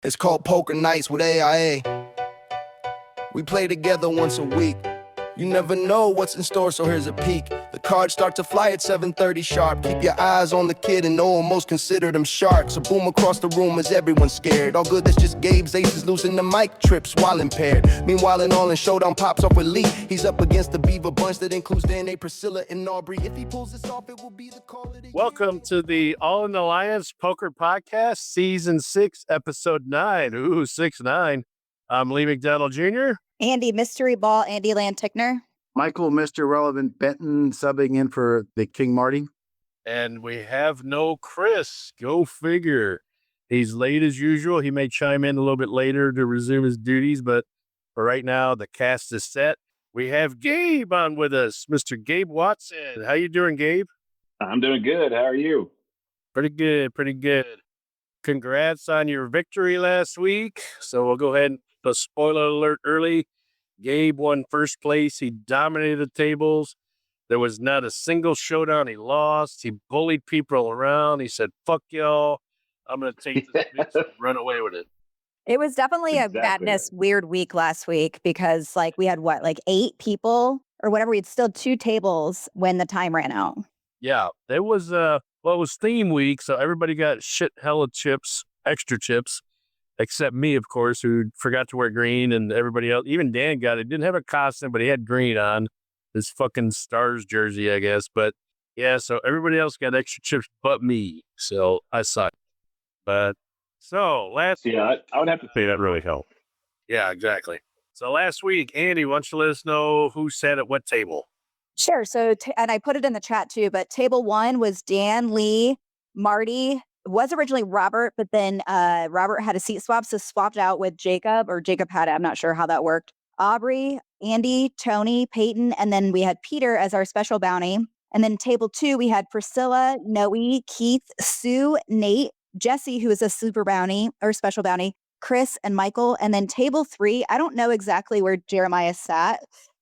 It's called Poker Nights with AIA. We play together once a week. You never know what's in store, so here's a peek. The cards start to fly at 7:30 sharp. Keep your eyes on the kid and know most consider them sharks. A boom across the room as everyone's scared. All good, that's just Gabe's aces losing the mic trips while impaired. Meanwhile, in all in showdown pops off with Lee. He's up against the Beaver bunch that includes Danny, Priscilla, and Aubrey. If he pulls this off, it will be the call of the year. Welcome to the All in Alliance Poker Podcast, Season 6, Episode 9. Ooh, 6-9. I'm Lee McDonald Jr. Andi, Mystery Ball, Andy Land-Tickner. Michael, Mr. Relevant Benton, subbing in for the King Marty. And we have no Chris. Go figure. He's late as usual. He may chime in a little bit later to resume his duties, but for right now, the cast is set. We have Gabe on with us, Mr. Gabe Watson. How you doing, Gabe? I'm doing good. How are you? Pretty good, pretty good. Congrats on your victory last week. So we'll go ahead and put a spoiler alert early. Gabe won first place. He dominated the tables. There was not a single showdown he lost. He bullied people around. He said, fuck y'all. I'm going to take this bitch and run away with it. It was definitely a madness, weird week last week because we had 8 people or whatever. We had still 2 tables when the time ran out. Yeah, it was, it was theme week. So everybody got shit hella chips, extra chips. Except me, of course, who forgot to wear green, and everybody else. Even Dan got it. Didn't have a costume, but he had green on. His fucking Stars jersey, I guess. But yeah, so everybody else got extra chips but me. So I sucked. But so last week, I would have to say that really helped. Yeah, exactly. So last week, Andi, why don't you let us know who sat at what table? Sure. So, and I put it in the chat too, but table 1 was Dan, Lee, Marty. Was originally Robert, but then Robert had a seat swap, so swapped out with Jacob, or Jacob had it. I'm not sure how that worked. Aubrey, Andi, Tony, Peyton, and then we had Peter as our special bounty. And then table 2, we had Priscilla, Noe, Keith, Sue, Nate, Jesse, who is a super bounty or special bounty, Chris, and Michael. And then table 3, I don't know exactly where Jeremiah sat,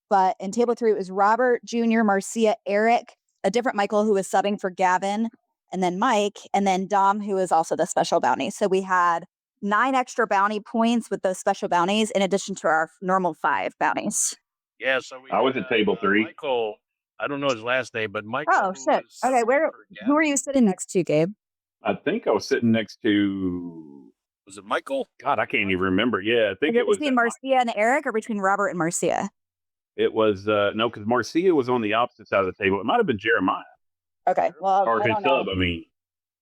but in table 3, it was Robert, Jr., Marcia, Eric, a different Michael who was subbing for Gavin, and then Mike, and then Dom, who is also the special bounty. So we had 9 extra bounty points with those special bounties in addition to our normal 5 bounties. Yeah, so I was at table 3. Michael, I don't know his last name, but Michael. Oh, shit. Okay, who are you sitting next to, Gabe? I think I was sitting next to... Was it Michael? God, I can't even remember. Yeah, I think it was... between Marcia and Eric or between Robert and Marcia? It was... no, because Marcia was on the opposite side of the table. It might have been Jeremiah. Okay, well, or his sub, I mean.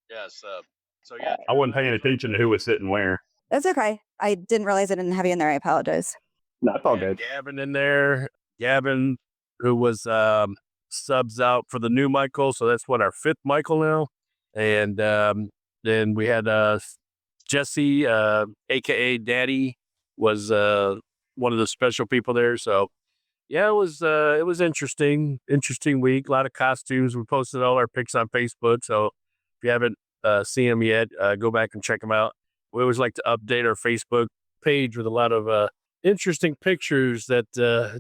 Yeah, sub. So yeah, I wasn't paying attention to who was sitting where. That's okay. I didn't realize I didn't have you in there. I apologize. No, it's all good. Gavin in there. Gavin, who was subs out for the new Michael. So that's what, our 5th Michael now. And then we had Jesse, a.k.a. Daddy, was one of the special people there. So yeah, it was interesting week. A lot of costumes. We posted all our pics on Facebook. So if you haven't seen them yet, go back and check them out. We always like to update our Facebook page with a lot of interesting pictures that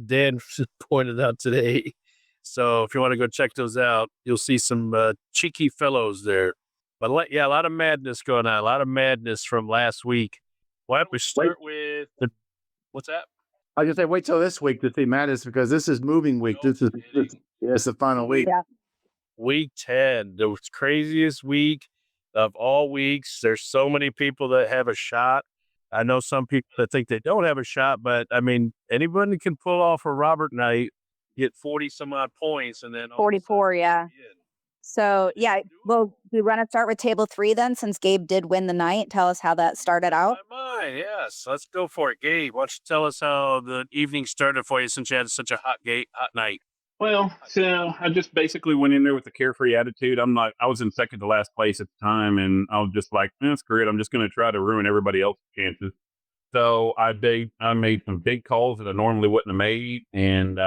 Dan pointed out today. So if you want to go check those out, you'll see some cheeky fellows there. But yeah, a lot of madness going on. A lot of madness from last week. Why don't we start with what's that? I just say wait till this week to see madness because this is moving week. It's the final week. Yeah. Week 10, the craziest week of all weeks. There's so many people that have a shot. I know some people that think they don't have a shot, but I mean, anybody can pull off a Robert night, get 40 some odd points, and then 44, yeah. So yeah, well, we want to start with table 3 then, since Gabe did win the night. Tell us how that started out. Yes, let's go for it, Gabe. Why don't you tell us how the evening started for you since you had such a hot night? Well, so I just basically went in there with a carefree attitude. I was in second to last place at the time, and I was just like, screw it. I'm just going to try to ruin everybody else's chances. So I made some big calls that I normally wouldn't have made, and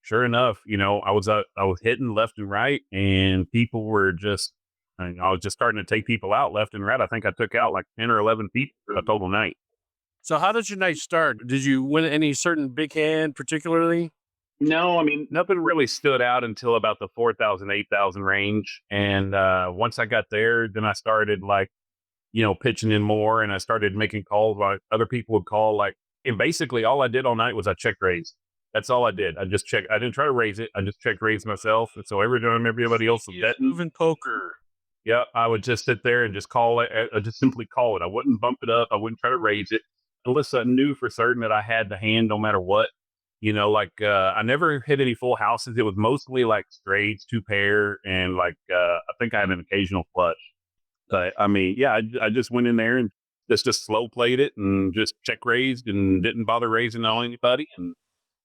sure enough, I was hitting left and right, and people were just, I was just starting to take people out left and right. I think I took out like 10 or 11 people for a total night. So how did your night start? Did you win any certain big hand particularly? No, I mean, nothing really stood out until about the 4,000, 8,000 range. And once I got there, then I started pitching in more, and I started making calls while other people would call. And basically all I did all night was I checked raise. That's all I did. I just checked. I didn't try to raise it. I just checked raise myself. And so every time everybody else was betting, moving poker. yeah, I would just sit there and just call it. I just simply call it. I wouldn't bump it up. I wouldn't try to raise it unless I knew for certain that I had the hand no matter what. I never hit any full houses. It was mostly like straights, 2-pair, and I think I had an occasional flush. But I mean, yeah, I just went in there and just slow played it and just check raised and didn't bother raising on anybody. And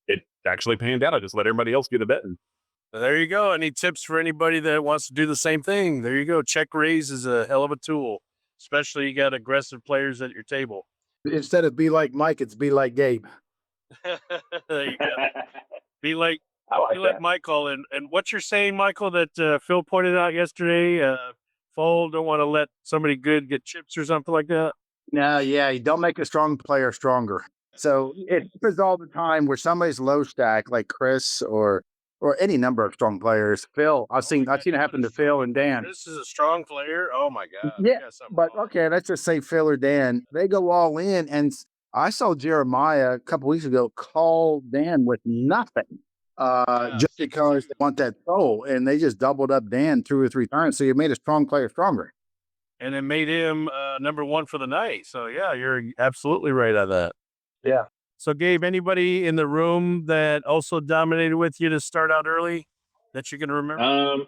it actually panned out. I just let everybody else get a bet. There you go. Any tips for anybody that wants to do the same thing? There you go. Check raise is a hell of a tool, especially you got aggressive players at your table. Instead of be like Mike, it's be like Gabe. There you go. Be like I like that. Michael. And what you're saying, Michael, that Phil pointed out yesterday, fold, don't want to let somebody good get chips or something like that. No, yeah, you don't make a strong player stronger. So it happens all the time where somebody's low stack, like Chris or any number of strong players. Phil, I've seen it happen to Phil and Dan. This is a strong player. Oh my God. Yeah, but okay, let's just say Phil or Dan. They go all in, and I saw Jeremiah a couple weeks ago call Dan with nothing, just because they want that soul, and they just doubled up Dan 2 or 3 times. So you made a strong player stronger. And it made him number one for the night. So yeah, you're absolutely right on that. Yeah. So Gabe, anybody in the room that also dominated with you to start out early that you can remember?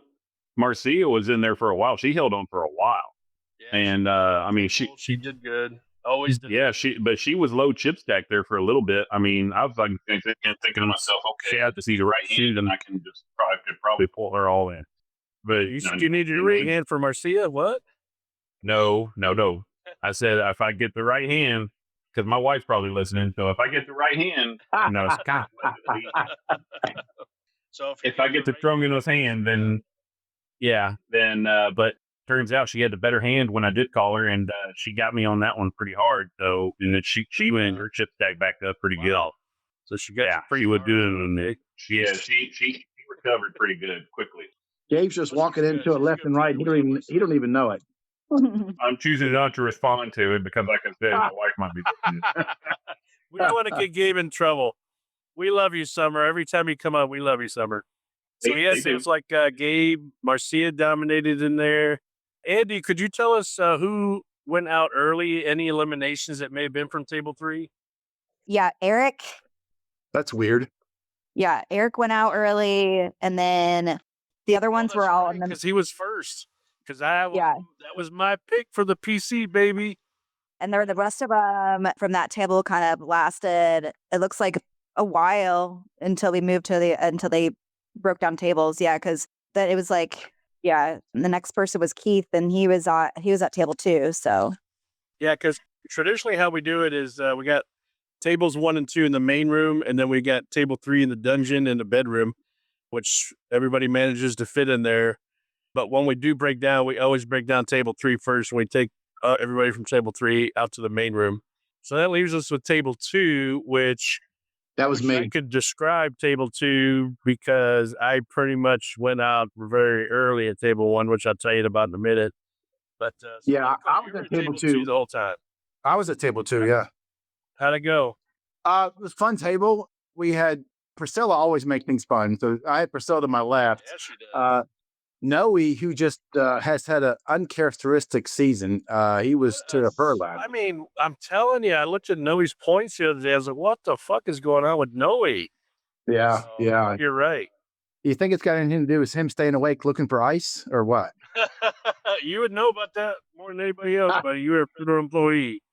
Marcia was in there for a while. She held on for a while. Yeah, And I mean, she did good. Always did. Yeah, she was low chip stack there for a little bit. I mean, I was like thinking to myself, okay, I have to see the right hand, and I can just probably pull her all in. But you need your right hand for Marcia? What? No. I said if I get the right hand, because my wife's probably listening. So if I get the right hand, So if I get the strong enough hand, then yeah, but turns out she had the better hand when I did call her, and she got me on that one pretty hard. So and then she went her chip stack back up pretty good. So she got she was doing it. Yeah, she recovered pretty good quickly. Gabe's just walking into it left and right. He don't even know it. I'm choosing not to respond to it because, like I said, my wife might be doing it. We don't want to get Gabe in trouble. We love you, Summer. Every time you come up, we love you, Summer. So yes, it was like Gabe, Marcia dominated in there. Andi, could you tell us who went out early? Any eliminations that may have been from table 3? Yeah, Eric. That's weird. Yeah, Eric went out early, and then the other ones were all because he was first. Because that was my pick for the PC, baby. And the rest of them from that table kind of lasted, it looks like a while until we moved to until they broke down tables. Yeah, because it was like, yeah, the next person was Keith, and he was at table 2. So yeah, because traditionally how we do it is we got tables 1 and 2 in the main room, and then we got table 3 in the dungeon and the bedroom, which everybody manages to fit in there. But when we do break down, we always break down table 3 first, and we take everybody from table 3 out to the main room. So that leaves us with table 2, which that was me. I could describe table 2 because I pretty much went out very early at table 1, which I'll tell you about in a minute. But yeah, I was at table 2 the whole time. I was at table 2. Yeah. How'd it go? It was a fun table. We had Priscilla always make things fun, so I had Priscilla to my left. Yes, she did. Noe, who just has had an uncharacteristic season. He was to her left. I mean, I'm telling you, I looked at Noe's points the other day. I was like, what the fuck is going on with Noe? Yeah, yeah. You're right. You think it's got anything to do with him staying awake looking for ice or what? You would know about that more than anybody else, but you were a Twitter employee.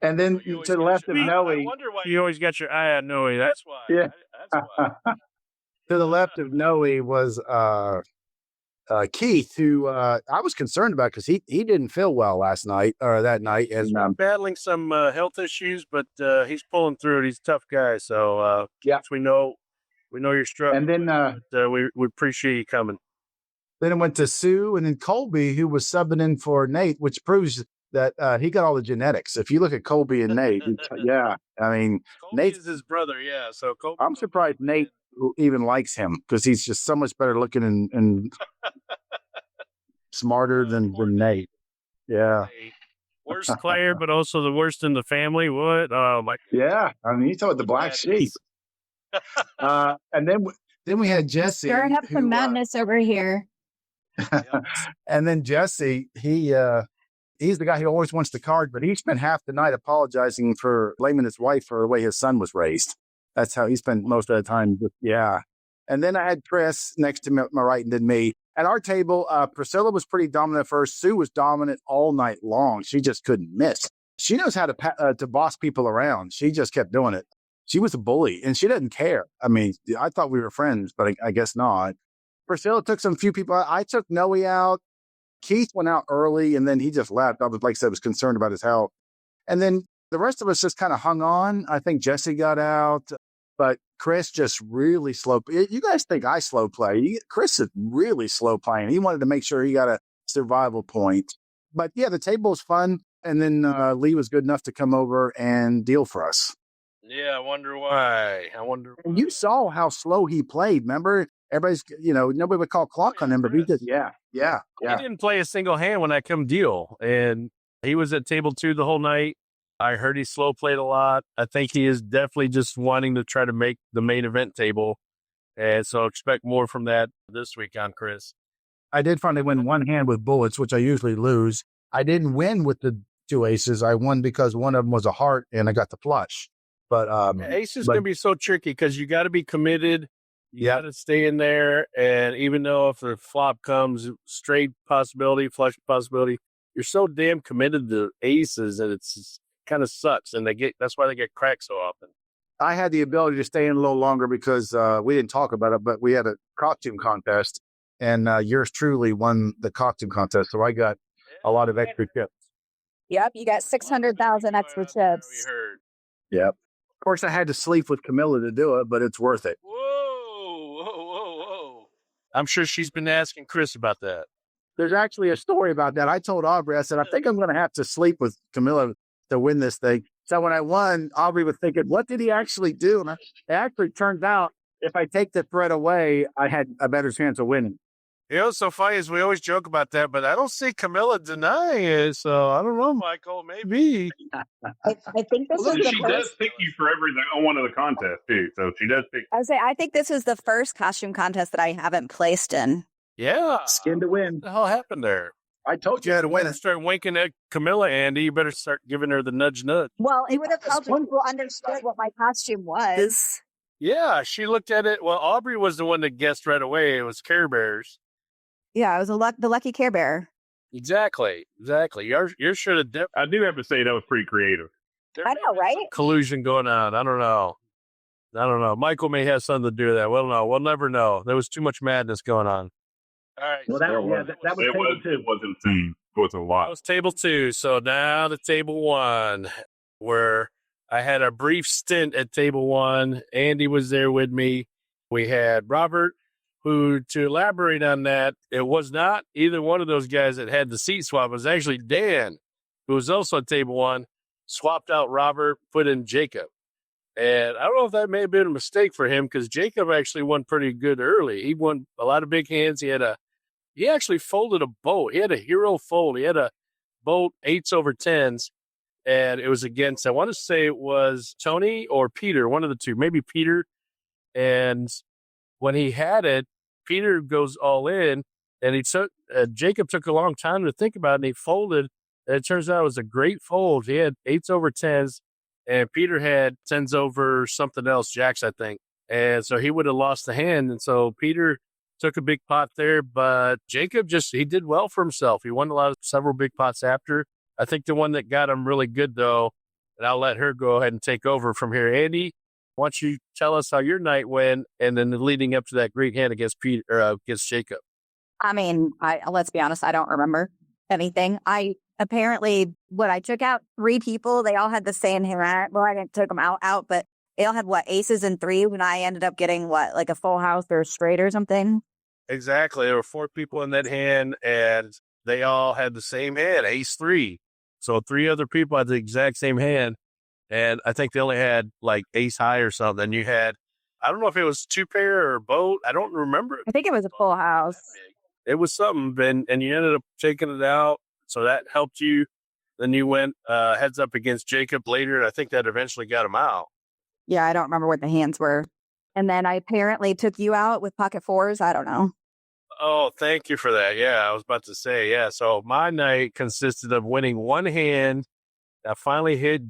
And then to the left of Noe. I wonder why you always got your eye on Noe. That's why. Yeah. That's why. To the left of Noe was Keith, who I was concerned about because he didn't feel well that night. And he's battling some health issues, but he's pulling through it. He's a tough guy. So yeah, we know you're struggling. And then we appreciate you coming. Then it went to Sue and then Colby, who was subbing in for Nate, which proves that he got all the genetics. If you look at Colby and Nate, yeah, I mean, Nate is his brother. Yeah, so Colby. I'm surprised Nate even likes him because he's just so much better looking and smarter than Nate. Yeah. Worst player, but also the worst in the family. What? Oh my! Yeah, I mean, you talk about the black sheep. And then we had Jesse. Stirring up some who, madness over here. and then Jesse, he's the guy who always wants the card, but he spent half the night apologizing for blaming his wife for the way his son was raised. That's how he spent most of the time. Yeah. And then I had Chris next to my right and then me. At our table, Priscilla was pretty dominant at first. Sue was dominant all night long. She just couldn't miss. She knows how to boss people around. She just kept doing it. She was a bully, and she didn't care. I mean, I thought we were friends, but I guess not. Priscilla took some few people out. I took Noe out. Keith went out early, and then he just left. I was, like I said, was concerned about his health. And then the rest of us just kind of hung on. I think Jesse got out, but Chris just really slow. You guys think I slow play. Chris is really slow playing. He wanted to make sure he got a survival point. But yeah, the table was fun. And then Lee was good enough to come over and deal for us. Yeah, I wonder why. And you saw how slow he played. Remember, everybody's, nobody would call clock on him, but he did. Yeah. He didn't play a single hand when I come deal. And he was at table 2 the whole night. I heard he slow played a lot. I think he is definitely just wanting to try to make the main event table. And so expect more from that this week on Chris. I did finally win one hand with bullets, which I usually lose. I didn't win with the 2 aces. I won because one of them was a heart and I got the flush. But ace is going to be so tricky because you got to be committed. You got to stay in there. And even though if the flop comes straight possibility, flush possibility, you're so damn committed to aces that it's kind of sucks. And that's why they get cracked so often. I had the ability to stay in a little longer because we didn't talk about it, but we had a costume contest and yours truly won the costume contest. So I got a lot of extra chips. Yep, you got 600,000 extra chips. We heard. Yep. Of course, I had to sleep with Camilla to do it, but it's worth it. Whoa. I'm sure she's been asking Chris about that. There's actually a story about that. I told Aubrey, I said, I think I'm going to have to sleep with Camilla to win this thing. So when I won, Aubrey was thinking, what did he actually do? And it actually turns out if I take the threat away, I had a better chance of winning. What's so funny is we always joke about that, but I don't see Camilla denying it. So I don't know, Michael. Maybe. I think this is the She first. does pick you for everything on one of the contests too. So she does pick. I think this is the first costume contest that I haven't placed in. Yeah. Skin to win. What the hell happened there? I told you how to win it. Start winking at Camilla, Andy. You better start giving her the nudge. Well, it would have helped if people understood what my costume was. Yeah, she looked at it. Well, Aubrey was the one that guessed right away. It was Care Bears. Yeah, I was the lucky Care Bear. Exactly. Yours should have. I do have to say that was pretty creative. I know, right? Collusion going on. I don't know. Michael may have something to do with that. We'll know. We'll never know. There was too much madness going on. All right. Well, that was table 2. It was insane. It was a lot. That was table 2. So now to table 1, where I had a brief stint at table 1. Andy was there with me. We had Robert, who, to elaborate on that, it was not either one of those guys that had the seat swap. It was actually Dan, who was also at table 1, swapped out Robert, put in Jacob. And I don't know if that may have been a mistake for him because Jacob actually won pretty good early. He won a lot of big hands. He actually folded a boat. He had a hero fold. He had a boat 8s over 10s, and it was against, I want to say it was Tony or Peter, one of the two, maybe Peter. And when he had it, Peter goes all in, and Jacob took a long time to think about it, and he folded. And it turns out it was a great fold. He had 8s over 10s, and Peter had 10s over something else, jacks, I think. And so he would have lost the hand. And so Peter took a big pot there, but Jacob he did well for himself. He won several big pots after. I think the one that got him really good, though, and I'll let her go ahead and take over from here. Andy, why don't you tell us how your night went, and then leading up to that great hand against against Jacob? I mean, let's be honest, I don't remember anything. I took out 3 people. They all had the same hand. Well, I didn't take them out, but they all had aces and 3 when I ended up getting like a full house or a straight or something. Exactly. There were 4 people in that hand, and they all had the same hand, ace 3. So 3 other people had the exact same hand. And I think they only had like ace high or something. You had, I don't know if it was 2 pair or boat. I don't remember. I think it was a full house. It was something, and you ended up taking it out. So that helped you. Then you went heads up against Jacob later, and I think that eventually got him out. Yeah, I don't remember what the hands were. And then I apparently took you out with pocket fours. I don't know. Oh, thank you for that. Yeah, I was about to say, yeah. So my night consisted of winning one hand. I finally hit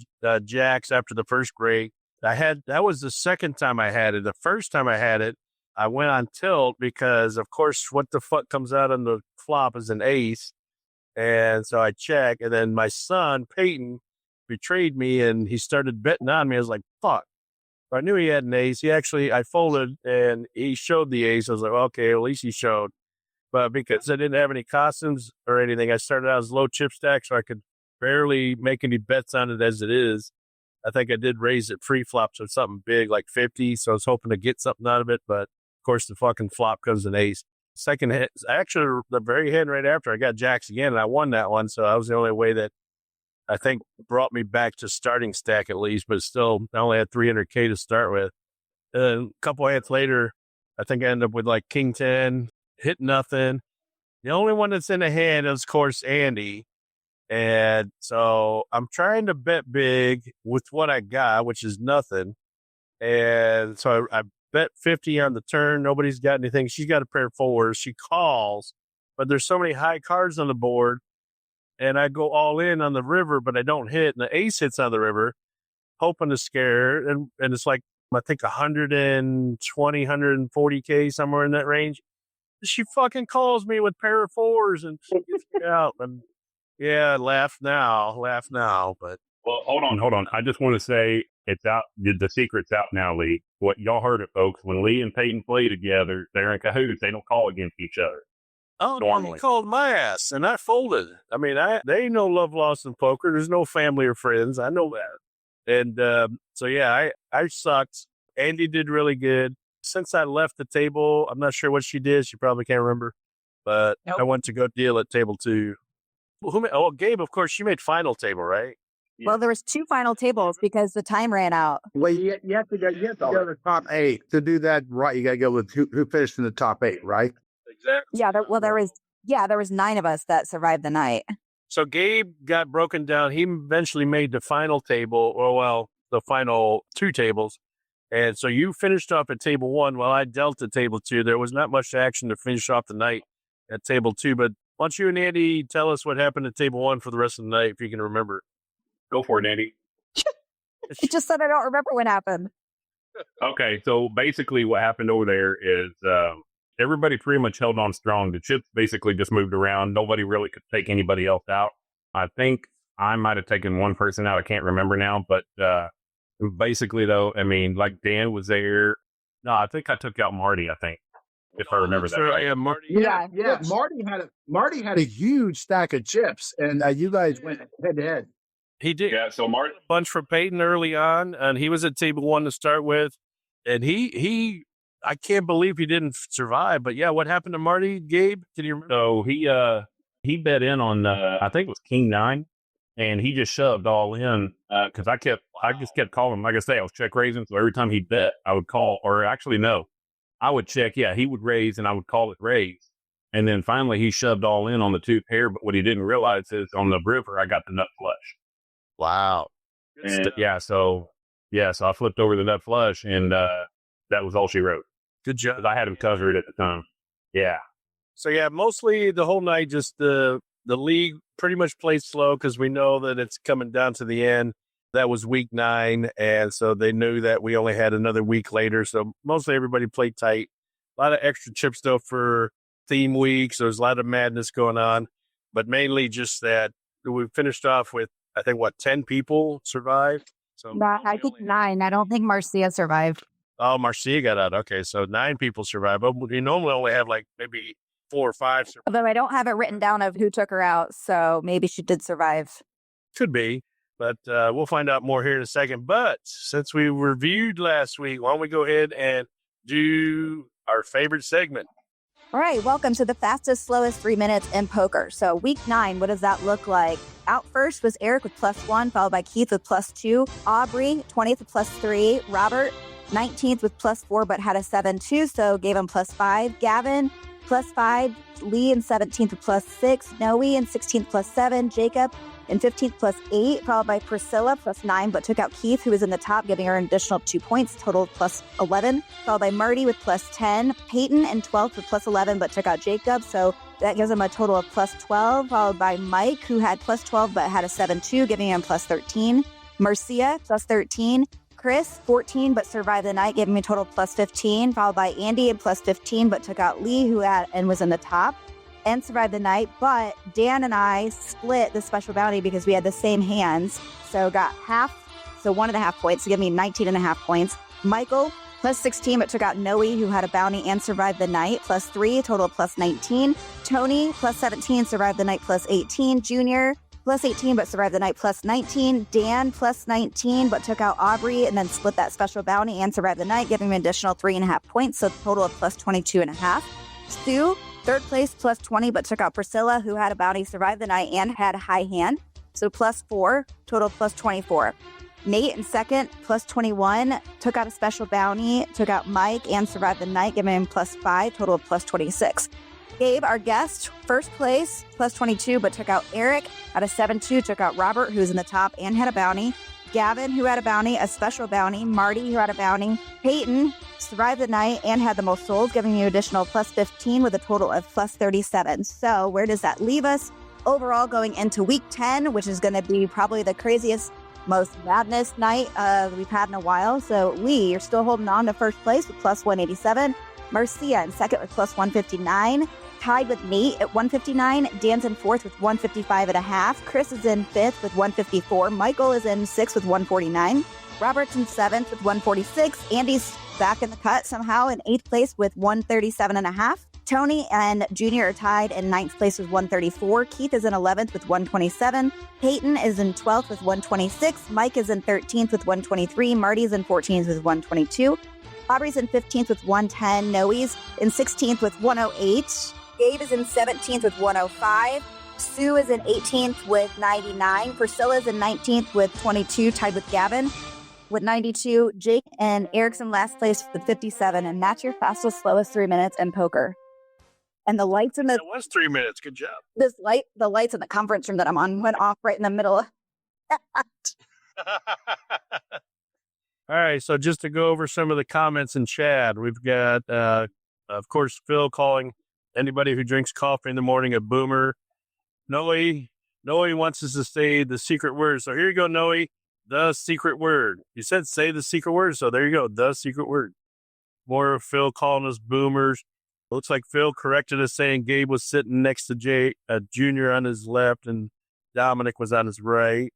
jacks after the first break. That was the second time I had it. The first time I had it, I went on tilt because, of course, what the fuck comes out on the flop is an ace. And so I check, and then my son, Peyton, betrayed me, and he started betting on me. I was like, fuck. I knew he had an ace. I folded, and he showed the ace. I was like, well, okay, at least he showed. But because I didn't have any costumes or anything, I started out as low chip stack, so I could barely make any bets on it as it is. I think I did raise it pre-flop, so something big, like 50, so I was hoping to get something out of it, but of course the fucking flop comes an ace. Second hit, actually the very hand right after, I got jacks again, and I won that one, so that was the only way that I think brought me back to starting stack at least, but still, I only had 300K to start with. And a couple hands later, I think I ended up with like King 10, hit nothing. The only one that's in the hand is, of course, Andi. And so I'm trying to bet big with what I got, which is nothing. And so I bet 50 on the turn. Nobody's got anything. She's got a pair of fours. She calls, but there's so many high cards on the board. And I go all in on the river, but I don't hit. And the ace hits on the river, hoping to scare her. And it's like, I think 120, 140K, somewhere in that range. She fucking calls me with pair of fours and she gets me out. And yeah, laugh now. But Well, hold on. I just want to say it's out. The secret's out now, Lee. What y'all heard it, folks. When Lee and Peyton play together, they're in cahoots. They don't call against each other. oh, Normally. he called my ass and I folded. I mean, they ain't no love lost in poker. There's no family or friends. I know that. And so yeah, I sucked. Andi did really good. Since I left the table, I'm not sure what she did. She probably can't remember. But I went to go deal at table 2. Gabe, of course, she made final table, right? Yeah. Well, there was 2 final tables because the time ran out. Well, you have to go to the top 8 to do that right. You got to go with who finished in the top 8, right? Exactly. Yeah, there was 9 of us that survived the night. So Gabe got broken down. He eventually made the final table, the final 2 tables. And so you finished off at table 1 while I dealt at table 2. There was not much action to finish off the night at table 2. But why don't you and Andi tell us what happened at table 1 for the rest of the night, if you can remember? Go for it, Andy. He just said I don't remember what happened. Okay, so basically what happened over there is everybody pretty much held on strong. The chips basically just moved around. Nobody really could take anybody else out. I think I might have taken one person out. I can't remember now, but basically, though, I mean, like Dan was there. No, I think I took out Marty, I think, if I remember that right. Yeah, Marty. Yeah. Marty had a huge stack of chips, and you guys went head to head. He did. Yeah, so Marty. A bunch for Peyton early on, and he was at table 1 to start with. And he I can't believe he didn't survive. But yeah, what happened to Marty, Gabe? Can you remember? So he bet in on I think it was King 9, and he just shoved all in because I just kept calling him. Like I say, I was check raising, so every time he bet, I would call, or actually no, I would check. Yeah, he would raise, and I would call it raise, and then finally he shoved all in on the 2 pair. But what he didn't realize is on the river, I got the nut flush. Wow. And so I flipped over the nut flush, and that was all she wrote. Good job. 'Cause I had him covered at the time. Yeah. So yeah, mostly the whole night, just the league pretty much played slow because we know that it's coming down to the end. That was week 9, and so they knew that we only had another week later. So mostly everybody played tight. A lot of extra chips though for theme weeks. There's a lot of madness going on, but mainly just that we finished off with, I think, 10 people survived. So I think 9. I don't think Marcia survived. Oh, Marcia got out. Okay, so 9 people survived. But we normally only have like maybe 4 or 5 survive. Although I don't have it written down of who took her out, so maybe she did survive. Could be, but we'll find out more here in a second. But since we reviewed last week, why don't we go ahead and do our favorite segment? All right, welcome to the fastest, slowest 3 minutes in poker. So week 9, what does that look like? Out first was Eric with +1, followed by Keith with +2, Aubrey, 20th with +3, Robert, 19th with +4, but had a 7-2, so gave him +5, Gavin, +5, Lee in 17th with +6, Noe in 16th +7, Jacob in 15th +8, followed by Priscilla +9, but took out Keith, who was in the top, giving her an additional 2 points, total +11, followed by Marty with +10, Peyton in 12th with +11, but took out Jacob, so that gives him a total of +12, followed by Mike, who had +12, but had a 7-2, giving him +13, Marcia +13, Chris, 14, but survived the night, giving me a total of +15, followed by Andi at +15, but took out Lee, who had and was in the top and survived the night. But Dan and I split the special bounty because we had the same hands. So got half, so 1.5 points to give me 19.5 points. Michael, +16, but took out Noe, who had a bounty and survived the night, +3, total of +19. Tony, +17, survived the night, +18. Junior, +18, but survived the night, +19. Dan, +19, but took out Aubrey and then split that special bounty and survived the night, giving me an additional 3.5 points, so total of +22.5. Stu, third place, +20, but took out Priscilla, who had a bounty, survived the night, and had a high hand, so +4, total +24. Nate in second, +21, took out a special bounty, took out Mike, and survived the night, giving him +5, total of +26. Gabe, our guest, first place, +22, but took out Eric, had a 7-2, took out Robert, who was in the top and had a bounty. Gavin, who had a bounty, a special bounty. Marty, who had a bounty. Peyton, survived the night and had the most souls, giving you additional +15 with a total of +37. So where does that leave us? Overall, going into week 10, which is going to be probably the craziest, most madness night we've had in a while. So Lee, you're still holding on to first place with +187. Marcia in second with +159. Tied with Nate at 159. Dan's in fourth with 155.5. Chris is in fifth with 154. Michael is in sixth with 149. Robert's in seventh with 146. Andy's back in the cut somehow in eighth place with 137.5. Tony and Junior are tied in ninth place with 134. Keith is in 11th with 127. Peyton is in 12th with 126. Mike is in 13th with 123. Marty's in 14th with 122. Aubrey's in 15th with 110. Noe's in 16th with 108. Gabe is in 17th with 105. Sue is in 18th with 99. Priscilla's in 19th with 22, tied with Gavin with 92. Jake and Eric's in last place with 57. And that's your fastest, slowest 3 minutes in poker. And the lights in the It was 3 minutes. Good job. the lights in the conference room that I'm on went off right in the middle of that. All right, so just to go over some of the comments in chat, we've got, of course, Phil calling anybody who drinks coffee in the morning a boomer. Noe wants us to say the secret word. So here you go, Noe, the secret word. You said say the secret word, so there you go, the secret word. More of Phil calling us boomers. Looks like Phil corrected us saying Gabe was sitting next to Junior on his left and Dominic was on his right.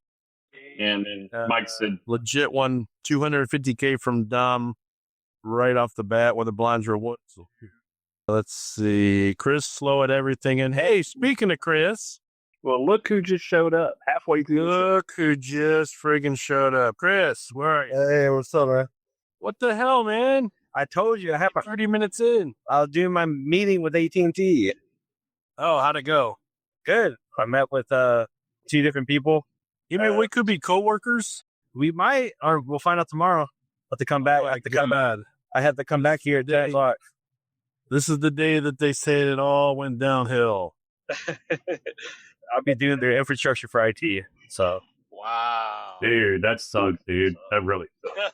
And then Mike said, Legit won $250K from Dom right off the bat when the blinds were one. So let's see. Chris slow at everything. And hey, speaking of Chris, well, look who just showed up halfway through. look who just friggin' showed up. Chris, where are you? Hey, what's up, man? What the hell, man? I told you I have 30 minutes in. I was doing my meeting with AT&T. Oh, how'd it go? Good. I met with 2 different people. You mean we could be coworkers? We might, or we'll find out tomorrow. Have to come back. Oh, I have to come back. God. I have to come back here at 10 o'clock. This is the day that they said it all went downhill. I'll be doing their infrastructure for IT. So. Wow. Dude, that sucks, dude. That really sucks.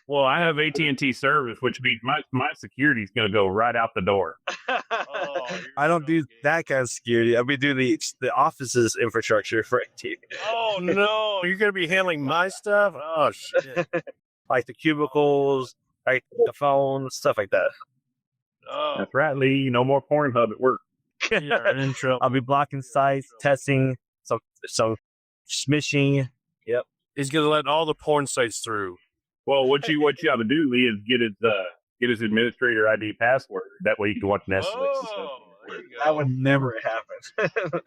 Well, I have AT&T service, which means my security is going to go right out the door. I don't do that kind of security. I'll be doing the office's infrastructure for IT. Oh, no. You're going to be handling my stuff? Oh, shit. Like the cubicles, like the phone, stuff like that. Oh, That's right, Lee. No more Pornhub at work. you're in trouble. I'll be blocking sites, testing, some smishing. Yep. He's going to let all the porn sites through. Well, what you got to do, Lee, is get his administrator ID password. That way you can watch Netflix and stuff. There you That would never happen.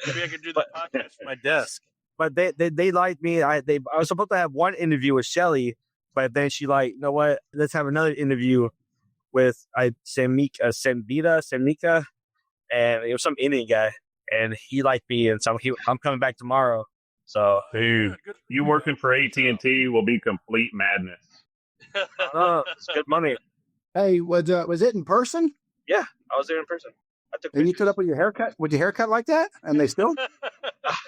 Maybe I could do the podcast from my desk. But they liked me. I was supposed to have one interview with Shelly, but then she like, you know what? Let's have another interview with Samika, and it was some Indian guy, and he liked me, and so I'm coming back tomorrow. So, Dude, you working for AT&T will be complete madness. it's good money. Hey, was it in person? Yeah, I was there in person. I took And you pictures. stood up with your haircut like that, and they still.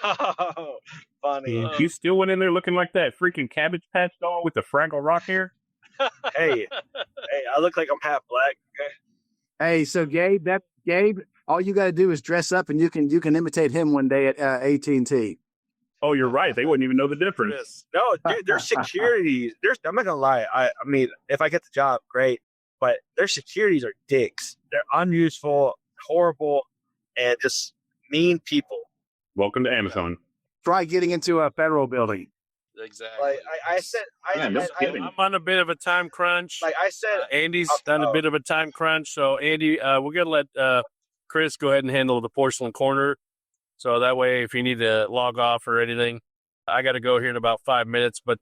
Oh, funny. You still went in there looking like that freaking Cabbage Patch doll with the Fraggle Rock hair? Hey, I look like I'm half black. Okay? Hey, so Gabe, all you got to do is dress up, and you can imitate him one day at AT&T. Oh, you're right. They wouldn't even know the difference. No, dude, their securities. I'm not gonna lie. I mean, if I get the job, great. But their securities are dicks. They're unuseful, horrible, and just mean people. Welcome to Amazon. Try getting into a federal building. Exactly. Like I said, I'm on a bit of a time crunch. like I said, Andy's done a bit of a time crunch. So, Andy, we're going to let Chris go ahead and handle the porcelain corner. So that way, if you need to log off or anything, I got to go here in about 5 minutes. But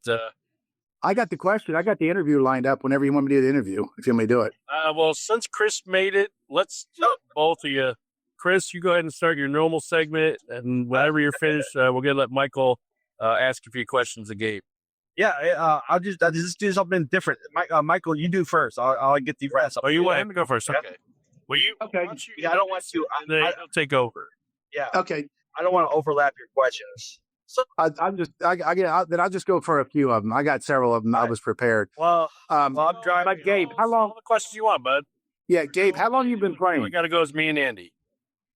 I got the question. I got the interview lined up whenever you want me to do the interview, if you want me to do it. well, since Chris made it, let's both of you. Chris, you go ahead and start your normal segment. And whenever you're finished, we're going to let Michael ask a few questions of Gabe. yeah. I'll just do something different. Michael, you do first. I'll get the rest. Oh, you want him to go first? Yeah. Okay. Well, you, Okay. why don't you Yeah, I don't want to. and then he'll take over. Yeah, Okay. I don't want to overlap your questions. So, I'll just go for a few of them. I got several of them. I was prepared. well, I'm driving. But Gabe, how long? All the questions you want, bud. Yeah, Gabe, how long you been We playing? got to go as me and Andy.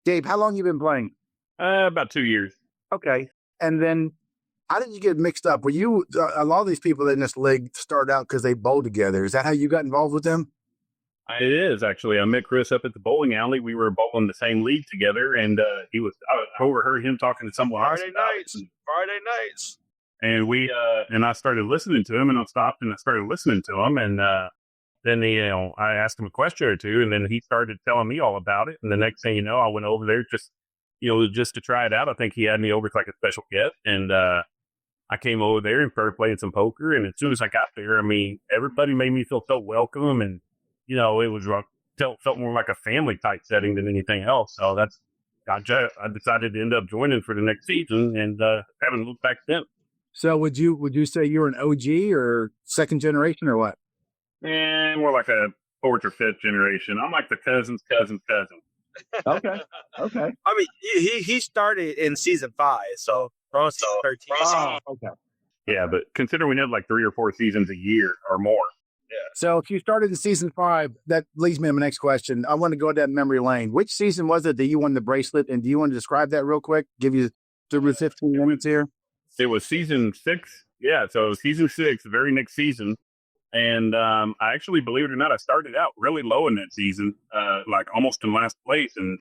Gabe, how long you been playing? About 2 years. Okay. And then how did you get mixed up? Were you a lot of these people in this league started out because they bowled together? Is that how you got involved with them? It is actually. I met Chris up at the bowling alley. We were bowling the same league together, and I overheard him talking to someone else. Friday nights. And we and I started listening to him, and I stopped and I started listening to him, and then I asked him a question or two, and then he started telling me all about it. And the next thing you know, I went over there just to try it out. I think he had me over as like a special guest, and I came over there and started playing some poker. And as soon as I got there, I mean, everybody made me feel so welcome, and it was felt more like a family type setting than anything else. So I decided to end up joining for the next season, and haven't looked back since. So would you say you're an OG or second generation or what? And we're like a fourth or fifth generation. I'm like the cousin's cousin. Okay. I mean, he started in season 5, so we're on season 13. Oh, okay. Yeah, but consider we have like 3 or 4 seasons a year or more. So if you started in season 5, that leads me to my next question. I want to go down memory lane. Which season was it that you won the bracelet? And do you want to describe that real quick? Give you 15 minutes here. It was season 6. Yeah, so it was season 6, the very next season. And I actually, believe it or not, I started out really low in that season, like almost in last place. And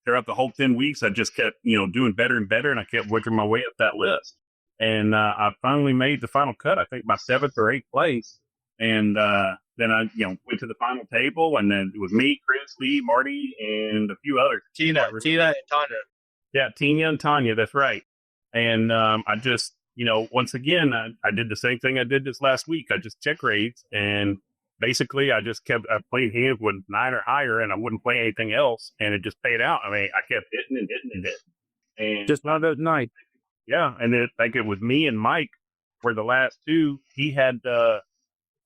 throughout the whole 10 weeks, I just kept, doing better and better. And I kept working my way up that list. And I finally made the final cut, I think, by 7th or 8th place. And then I, went to the final table, and then it was me, Chris, Lee, Marty, and a few others. Tina, and Tanya. Yeah, Tina and Tanya, that's right. And I just, once again, I did the same thing I did this last week. I just check raised, and basically I played hands with 9 or higher, and I wouldn't play anything else, and it just paid out. I mean, I kept hitting and hitting and hitting. And Just one of those nights. yeah, and then like it was me and Mike were the last two. He had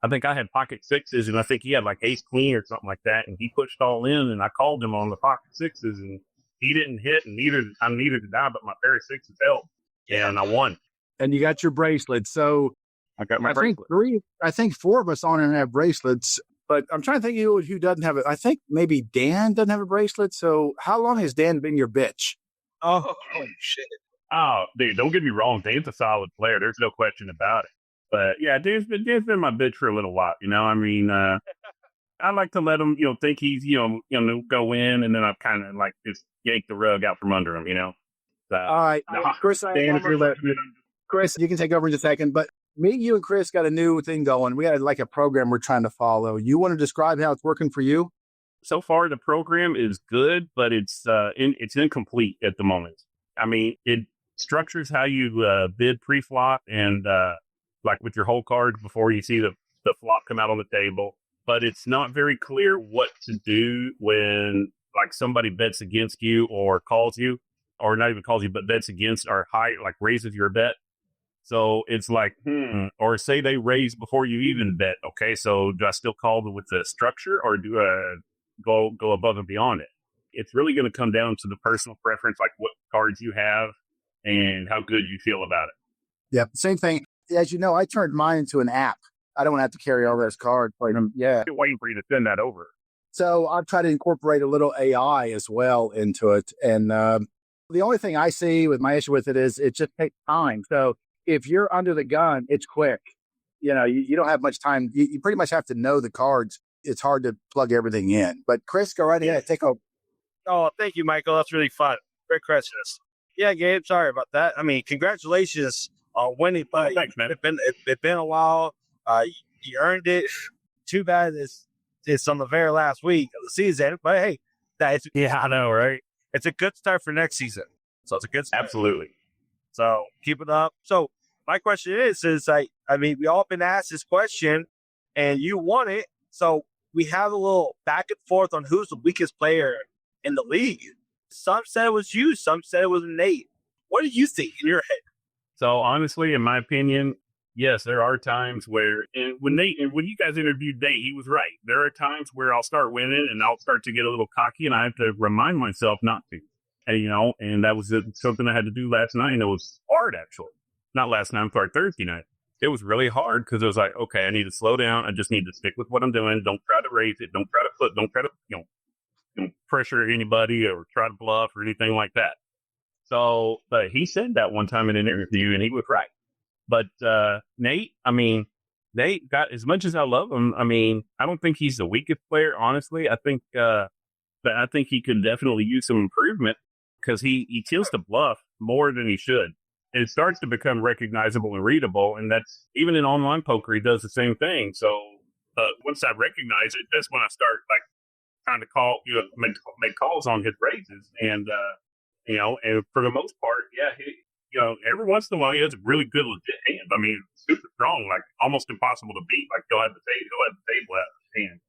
I think I had pocket 6s, and I think he had like ace queen or something like that, and he pushed all in, and I called him on the pocket 6s, and he didn't hit, and neither did I, but my pair of 6s held, and I won. And you got your bracelet. So I got my I think bracelet. I think 4 of us on here have bracelets, but I'm trying to think who doesn't have it. I think maybe Dan doesn't have a bracelet. So how long has Dan been your bitch? Oh, shit. Oh, dude, don't get me wrong. Dan's a solid player. There's no question about it. But yeah, Dan's been my bitch for a little while. I mean, I like to let him, think he's, go in, and then I kind of like just yank the rug out from under him, So, All right, Chris, Dan, if you're listening, Chris, you can take over in a second. But me, you, and Chris got a new thing going. We got like a program we're trying to follow. You want to describe how it's working for you? so far the program is good, but it's incomplete at the moment. I mean, it structures how you bid pre-flop and like with your whole card before you see the flop come out on the table. But it's not very clear what to do when like somebody bets against you or calls you, or not even calls you, but bets against or like raises your bet. So it's like, or say they raise before you even bet. Okay, so do I still call with the structure, or do go above and beyond it. It's really going to come down to the personal preference, like what cards you have and how good you feel about it. Yep. Same thing. As you know, I turned mine into an app. I don't want to have to carry all those cards. Yeah. I'm waiting for you to send that over. So I've tried to incorporate a little AI as well into it. And the only thing I see with my issue with it is it just takes time. So if you're under the gun, it's quick. You know, you don't have much time. You pretty much have to know the cards. It's hard to plug everything in. But Chris, go right ahead. Take over. Oh, thank you, Michael. That's really fun. Great questions. Yeah, Gabe, sorry about that. I mean, congratulations on winning. But thanks, man. It's been a while. You earned it. Too bad it's on the very last week of the season. But hey, I know, right? it's a good start for next season. So it's a good start. Absolutely. So keep it up. So my question is I mean, we all been asked this question, and you won it. So we have a little back and forth on who's the weakest player in the league. Some said it was you. Some said it was Nate. What do you think in your head? So honestly, in my opinion, yes, there are times where, and when you guys interviewed Nate, he was right. There are times where I'll start winning and I'll start to get a little cocky, and I have to remind myself not to. And, and that was something I had to do last night, and it was hard, actually. Not last night, I'm sorry, Thursday night. It was really hard because it was like, okay, I need to slow down. I just need to stick with what I'm doing. Don't try to raise it. Don't try to pressure anybody or try to bluff or anything like that. So, but he said that one time in an interview, and he was right. But Nate got, as much as I love him, I mean, I don't think he's the weakest player, honestly. I think he could definitely use some improvement because he tends to bluff more than he should. And it starts to become recognizable and readable, and that's even in online poker, he does the same thing. So once I recognize it, that's when I start trying to make calls on his raises, and and for the most part, every once in a while he has a really good legit hand. I mean, super strong, like almost impossible to beat. Like he'll have the table out of his hand.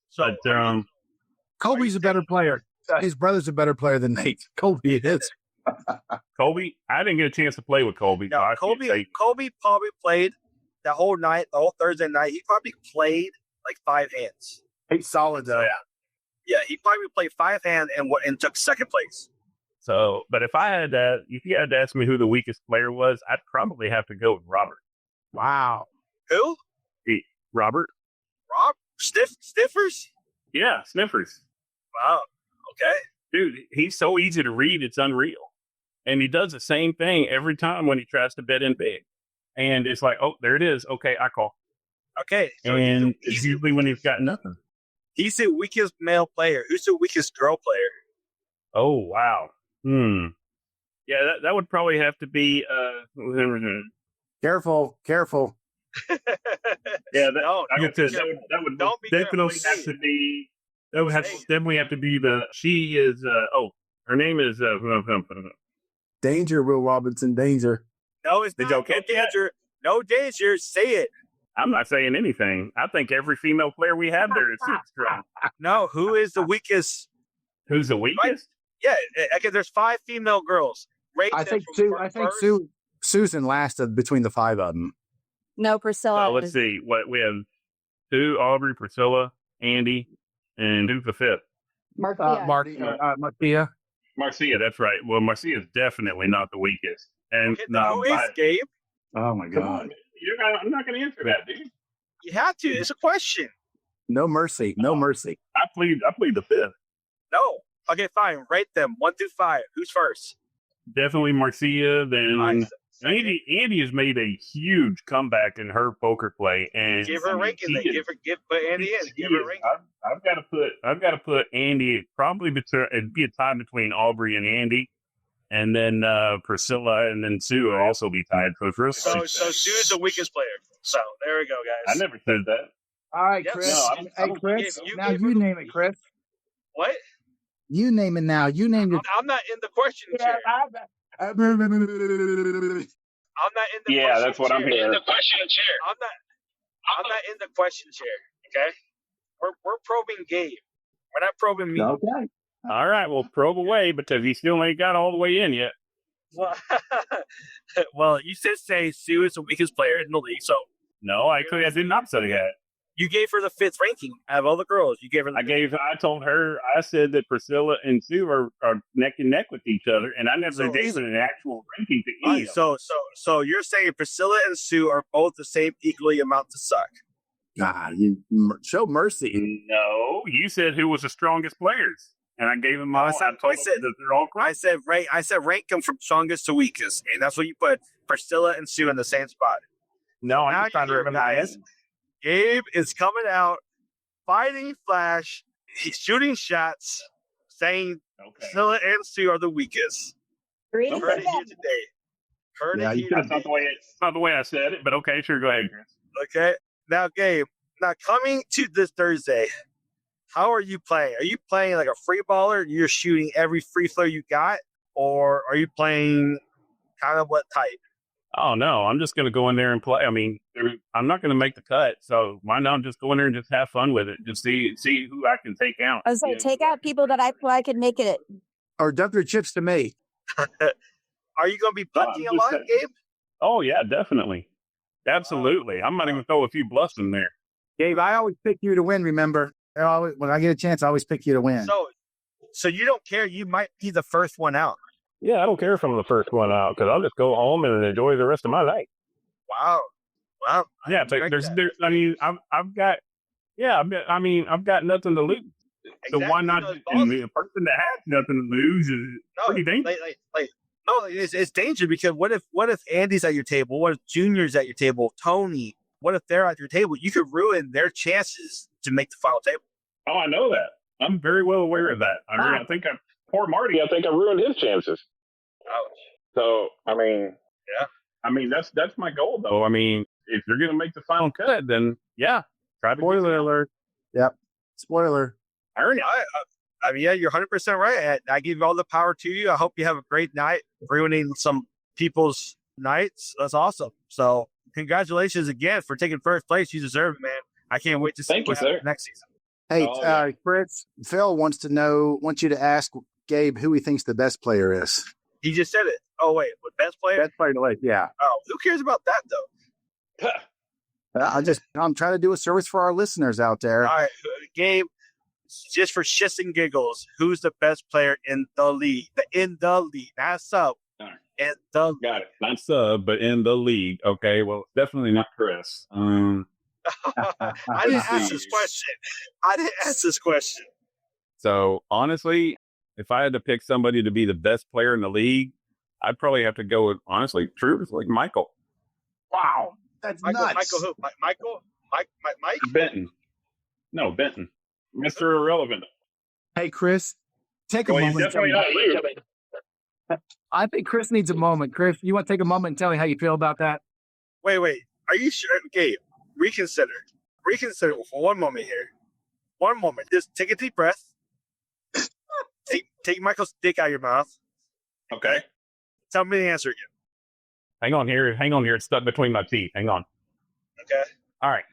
So, Colby's a better player. His brother's a better player than Nate. Colby is. Colby, I didn't get a chance to play with Colby. no, Colby probably played that whole night, the whole Thursday night. He probably played like 5 hands. He's solid though. Yeah, he probably played 5 hands and took second place. So, but if you had to ask me who the weakest player was, I'd probably have to go with Robert. Wow. Who? Robert? Stiffers? Yeah, Sniffers. Wow. Okay. Dude, he's so easy to read, it's unreal. And he does the same thing every time when he tries to bet in big. And it's like, oh, there it is. Okay, I call. Okay. So and it's usually when he's got nothing. He's the weakest male player. Who's the weakest girl player? Oh, wow. Yeah, that would probably have to be Careful. yeah, that would definitely have to be. That would definitely have to be she is. Her name is. Danger, Will Robinson. Danger. No, it's not. No danger. No danger. Say it. I'm not saying anything. I think every female player we have there is super strong. No, who is the weakest? Who's the weakest? Right? Yeah, okay. There's 5 female girls. I think Susan lasted between the 5 of them. No, Priscilla. Let's see. What we have: Sue, Aubrey, Priscilla, Andi, and who's the 5th? Marcia. Marcia, that's right. Well, Marcia is definitely not the weakest. And who is Gabe? Oh my God! I'm not going to answer that, dude. You have to. It's a question. No mercy. No mercy. I plead the 5th. No. Okay, fine. Rate them 1 through 5. Who's first? Definitely Marcia. Then Andi has made a huge comeback in her poker play, and give her a ranking. Put Andi in. Give her a ranking. I've got to put Andi. It'd be a tie between Aubrey and Andi, and then Priscilla, and then Sue will also be tied for first. So Sue's the weakest player. So there we go, guys. I never said that. All right, Chris. Chris. Now you name it, Chris. What? You name it now. You named it. I'm not in the question chair. I'm not in the yeah, that's what I'm hearing. in the question chair. I'm not in the question chair. Okay, we're probing Gabe. We're not probing me. Okay. All right, well, probe away because he still ain't got all the way in yet. Well, you said say Sue is the weakest player in the league, so no, actually, I did not say that. You gave her the 5th ranking out of all the girls. You gave her. I told her. I said that Priscilla and Sue are neck and neck with each other, and I never gave it an actual ranking to any of them. So you're saying Priscilla and Sue are both the same equally amount to suck? God, you show mercy. No, you said who was the strongest players, and I gave them all. I said that they're all great. I said rank them from strongest to weakest, and that's what you put Priscilla and Sue in the same spot. No, I'm trying to remember. Guys, Gabe is coming out, fighting Flash. He's shooting shots, saying Priscilla and Sue are the weakest. Heard it here today. Heard it here today. That's not the way I said it, but okay, sure, go ahead, Chris. Okay. Now, Gabe, coming to this Thursday, how are you playing? Are you playing like a free baller and you're shooting every free throw you got? Or are you playing kind of what type? Oh, no, I'm just going to go in there and play. I mean, I'm not going to make the cut, so why not just go in there and just have fun with it? Just see who I can take out. I was like, take out people that I could make it. Or dump their chips to me. Are you going to be punting a lot, Gabe? Oh, yeah, definitely. Absolutely. I might even throw a few bluffs in there. Gabe, I always pick you to win, remember? When I get a chance, I always pick you to win. So you don't care. You might be the first one out. Yeah, I don't care if I'm the first one out because I'll just go home and enjoy the rest of my night. Wow. Yeah, I mean, I've got nothing to lose. Exactly. So why not? And the person that has nothing to lose is pretty dangerous. It's dangerous because what if Andy's at your table? What if Junior's at your table? Tony? What if they're at your table? You could ruin their chances to make the final table. Oh, I know that. I'm very well aware of that. I think poor Marty. I think I ruined his chances. Ouch. So I mean, yeah. I mean that's my goal though. I mean, if you're gonna make the final cut, then yeah, try to. Spoiler alert. Yep. Spoiler. I mean, yeah, you're 100% right. I give all the power to you. I hope you have a great night, ruining some people's nights. That's awesome. So congratulations again for taking first place. You deserve it, man. I can't wait to see what happens next season. Hey, Fritz, Phil wants you to ask Gabe who he thinks the best player is. He just said it. Oh, wait. What, best player? Best player to like, yeah. Oh, who cares about that, though? I'm trying to do a service for our listeners out there. All right, Gabe, just for shits and giggles, who's the best player in the league? Not sub. All right. In the league. Got it. Not sub, but in the league. Okay, well, definitely not Chris. I didn't ask this question. So, honestly, if I had to pick somebody to be the best player in the league, I'd probably have to go with, honestly, like Michael. Wow. That's nuts. Michael who? Mike? Benton. No, Benton. Mr. Irrelevant. Hey, Chris, take a moment. Definitely not you. I think Chris needs a moment. Chris, you want to take a moment and tell me how you feel about that? Wait. Are you sure? Gabe, reconsider for one moment here. One moment. Just take a deep breath. Take Michael's dick out of your mouth. Okay. Tell me the answer again. Hang on here. It's stuck between my teeth. Hang on. Okay. All right.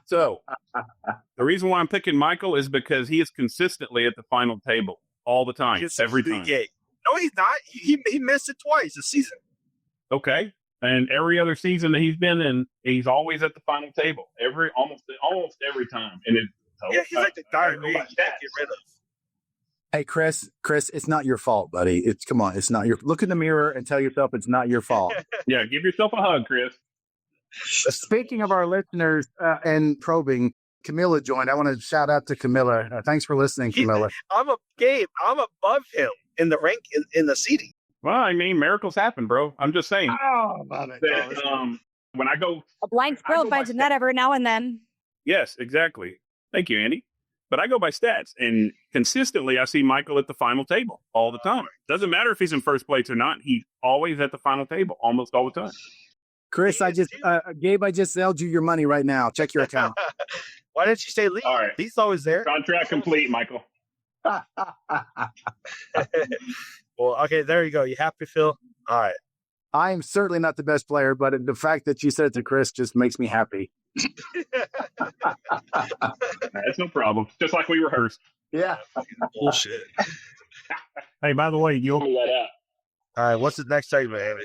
So, the reason why I'm picking Michael is because he is consistently at the final table all the time, every time. No, he's not. He missed it twice this season. Okay. And every other season that he's been in, he's always at the final table. Almost every time. And he's like the diarrhea you can't get rid of. Hey, Chris, it's not your fault, buddy. Come on, it's not your. Look in the mirror and tell yourself it's not your fault. Yeah, give yourself a hug, Chris. Speaking of our listeners and probing, Camilla joined. I want to shout out to Camilla. Thanks for listening, Camilla. I'm above him in the rank in the seating. Well, I mean, miracles happen, bro. I'm just saying. Oh, love it. That, when I go, A blind squirrel finds a nut every now and then. yes, exactly. Thank you, Andy. But I go by stats, and consistently I see Michael at the final table all the time. Doesn't matter if he's in first place or not. He's always at the final table almost all the time. Chris, Gabe, I just sold you your money right now. Check your account. Why didn't you say Lee? All right. Lee's always there. Contract complete, Michael. Well, okay, there you go. You happy, Phil? All right. I am certainly not the best player, but the fact that you said it to Chris just makes me happy. That's no problem. Just like we rehearsed. Yeah. Bullshit. Hey, by the way, you'll Figure that out. All right, what's the next segment, Amy?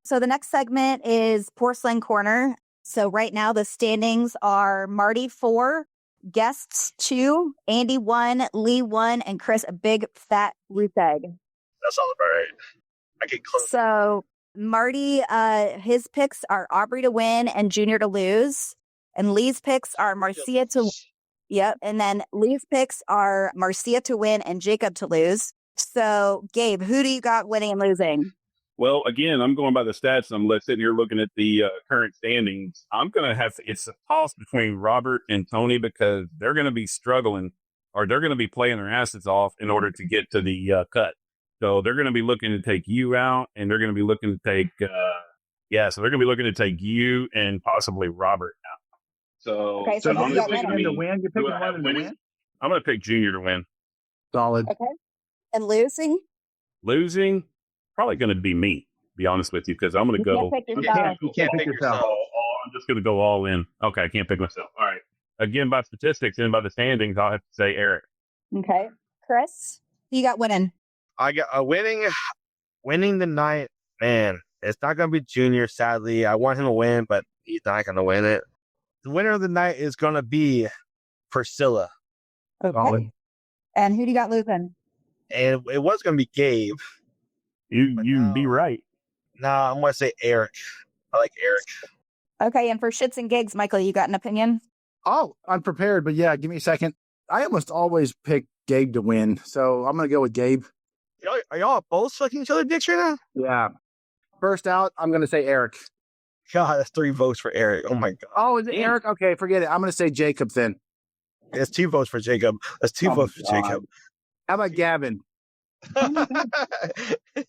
So the next segment is Porcelain Corner. So right now the standings are Marty 4, guests 2, Andi 1, Lee 1, and Chris a big fat root egg. That's all about right. I get close. So Marty, his picks are Aubrey to win and Junior to lose. And Lee's picks are Marcia to Yep. And then Lee's picks are Marcia to win and Jacob to lose. So Gabe, who do you got winning and losing? Well, again, I'm going by the stats. I'm sitting here looking at the current standings. I'm going to have to, it's a toss between Robert and Tony because they're going to be struggling or they're going to be playing their asses off in order to get to the cut. So they're going to be looking to take you out and they're going to be looking to take, so they're going to be looking to take you and possibly Robert out. So, Okay, so So who who's you got picking winning? him to win? You're picking who I have one to winning? win? I'm going to pick Junior to win. Solid. Okay. And losing? Losing, probably going to be me, to be honest with you, because I'm going to You go. can't pick I'm yourself. You can't pick yourself. I'm just going to go all in. Okay, I can't pick myself. All right. Again, by statistics and by the standings, I'll have to say Eric. Okay. Chris, who you got winning? I got winning the night. Man, it's not going to be Junior, sadly. I want him to win, but he's not going to win it. The winner of the night is going to be Priscilla. Okay. Solid. And who do you got losing? And it was going to be Gabe. You no. be right. Nah, I'm going to say Eric. I like Eric. Okay. And for shits and gigs, Michael, you got an opinion? Oh, I'm prepared, but yeah, give me a second. I almost always pick Gabe to win, so I'm going to go with Gabe. Are y'all both sucking each other dicks right now? Yeah. First out, I'm going to say Eric. God, that's 3 votes for Eric. Oh, my God. Oh, is it Eric? Okay, forget it. I'm going to say Jacob then. That's 2 votes for Jacob. That's 2 Oh, votes for God. Jacob. How about Gavin?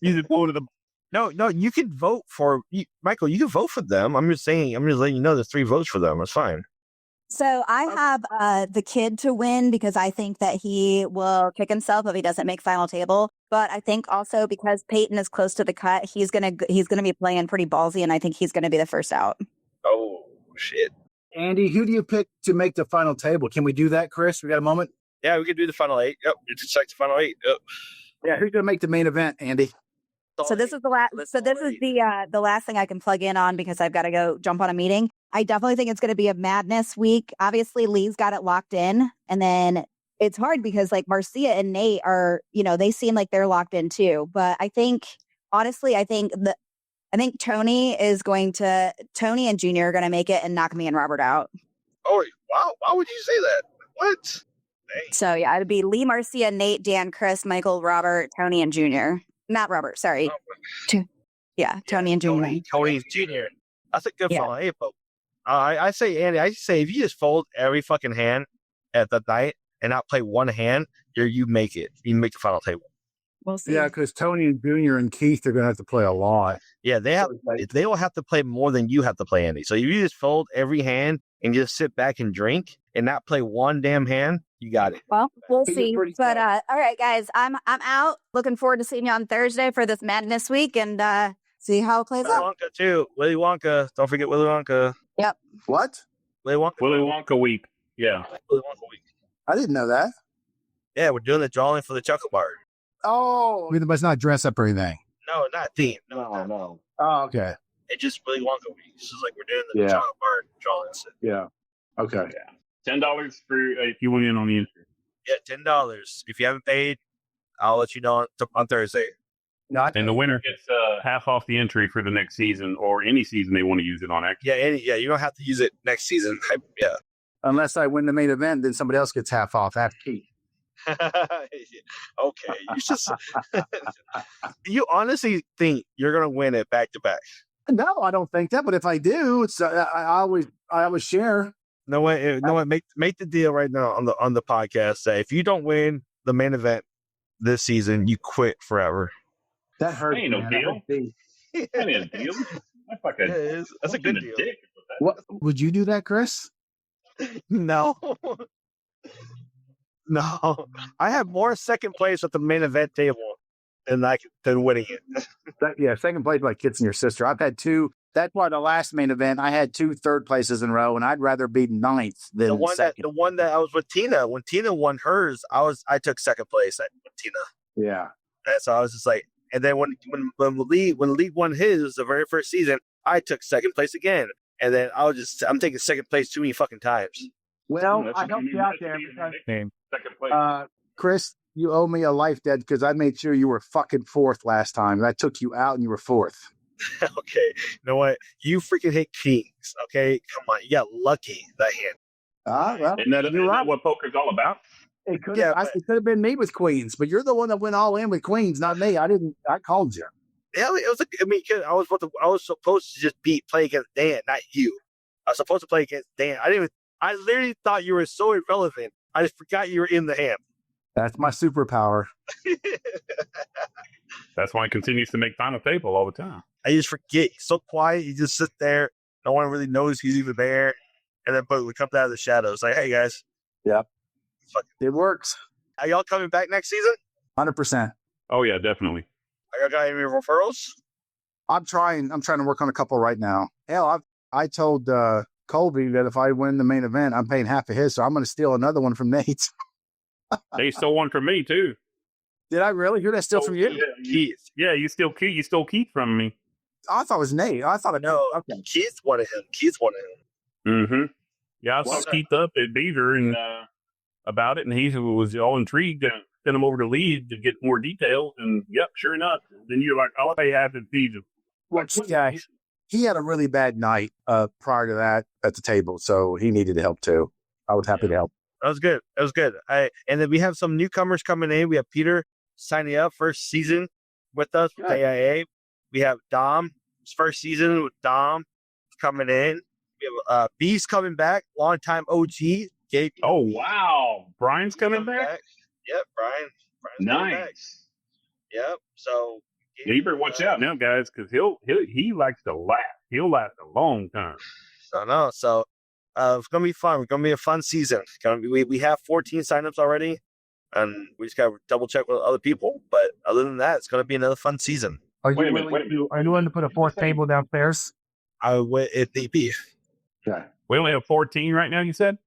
You just voted them. No, you can vote for Michael. You can vote for them. I'm just letting you know there's 3 votes for them. It's fine. So I have the kid to win because I think that he will kick himself if he doesn't make final table. But I think also because Peyton is close to the cut, he's gonna be playing pretty ballsy, and I think he's gonna be the first out. Oh shit! Andi, who do you pick to make the final table? Can we do that, Chris? We got a moment? Yeah, we could do the final 8. Yep, it's like the final 8. Yep. Yeah, who's going to make the main event, Andi? So this is the last. So this is the last thing I can plug in on because I've got to go jump on a meeting. I definitely think it's going to be a madness week. Obviously, Lee's got it locked in, and then it's hard because like Marcia and Nate are, they seem like they're locked in too. But I think honestly, I think Tony and Junior are going to make it and knock me and Robert out. Oh wow! Why would you say that? What? Dang. So yeah, it'd be Lee, Marcia, Nate, Dan, Chris, Michael, Robert, Tony, and Junior. Not Robert, sorry. Tony and Junior. Tony Junior. That's a good Yeah. final 8, but I say, Andy, I say if you just fold every fucking hand at the night and not play one hand, you make it. You make the final table. We'll see. Yeah, because Tony and Junior and Keith are going to have to play a lot. Yeah, they will have to play more than you have to play, Andy. So if you just fold every hand and just sit back and drink and not play one damn hand, you got it. Well, we'll You're see. pretty But tough. all right, guys, I'm out. Looking forward to seeing you on Thursday for this madness week and see how it plays Willy out. Wonka too. Willy Wonka. Don't forget Willy Wonka. What? Willy Wonka. Willy Wonka week. Yeah. Willy Wonka week. I didn't know that. Yeah, we're doing the drawing for the chocolate bar. Oh, it's not dress up or anything. No, not theme. No. Oh, okay. It's just Willy Wonka week. It's just like we're doing the Yeah. chocolate bar drawings. Yeah. Okay. $10 for if you went in on the entry. Yeah, $10. If you haven't paid, I'll let you know on Thursday. Not And the winner gets half off the entry for the next season or any season they want to use it on. Actually. Yeah, you don't have to use it next season. Yeah. unless I win the main event, then somebody else gets half off. That's Keith. Okay, you just you honestly think you're gonna win it back to back? No, I don't think that. But if I do, it's I always share. No way. Make the deal right now on the podcast. Say if you don't win the main event this season, you quit forever. That hurts. Ain't no man. deal. That ain't a deal. That's like That's a good deal. What would you do that, Chris? No. No. I have more second place at the main event table than winning it. Second place by Kits and your sister. I've had two. That's why the last main event I had 2 third places in a row, and I'd rather be ninth than second. The one that I was with Tina. When Tina won hers, I took second place with Tina. Yeah. And so I was just like, and then when Lee won his the very first season, I took second place again. and then I'm taking second place too many fucking times. Well, I helped you out there because Second place. Chris, you owe me a life debt because I made sure you were fucking fourth last time. And I took you out and you were fourth. Okay, you know what? You freaking hit kings. Okay, come on, you got lucky that hand. Well, Isn't that what poker's all about? it could Yeah, have been me with queens, but you're the one that went all in with queens, not me. I called you. Yeah, it was. I was supposed to just play against Dan, not you. I was supposed to play against Dan. I literally thought you were so irrelevant. I just forgot you were in the hand. That's my superpower. That's why he continues to make final table all the time. I just forget. He's so quiet. He just sits there. No one really knows he's even there. And then, but we come out of the shadows. Like, hey guys. Yep. It works. Are y'all coming back next season? 100%. Oh yeah, definitely. Are y'all got any referrals? I'm trying to work on a couple right now. Hell, I told Colby that if I win the main event, I'm paying half of his, so I'm going to steal another one from Nate. They stole one from me too. Did I really? Who did I steal from you? Keith. Yeah, you stole Keith from me. I thought it was Nate. I thought No, okay. Keith wanted him. Mm-hmm. Yeah, I saw Keith up at Beaver and about it, and he was all intrigued and sent him over to Leeds to get more details. And yep, sure enough. Then you're like, all I have to feed him. Well, yeah, he had a really bad night prior to that at the table, so he needed help too. I was happy to help. That was good. And then we have some newcomers coming in. We have Peter signing up first season with us with AIA. We have Dom, his first season with Dom coming in. We have Beast coming back, longtime OG. Gabe. Oh wow, Brian's coming back. Yep, Brian's nice. Coming back. Yep. So you better watch out now, guys, because he likes to laugh. He'll last a long time. So it's gonna be fun. It's gonna be a fun season. It's gonna be, we have 14 signups already, and we just gotta double check with other people. But other than that, it's gonna be another fun season. Are you willing to put a fourth table downstairs? I would if they be. Okay. We only have 14 right now. You said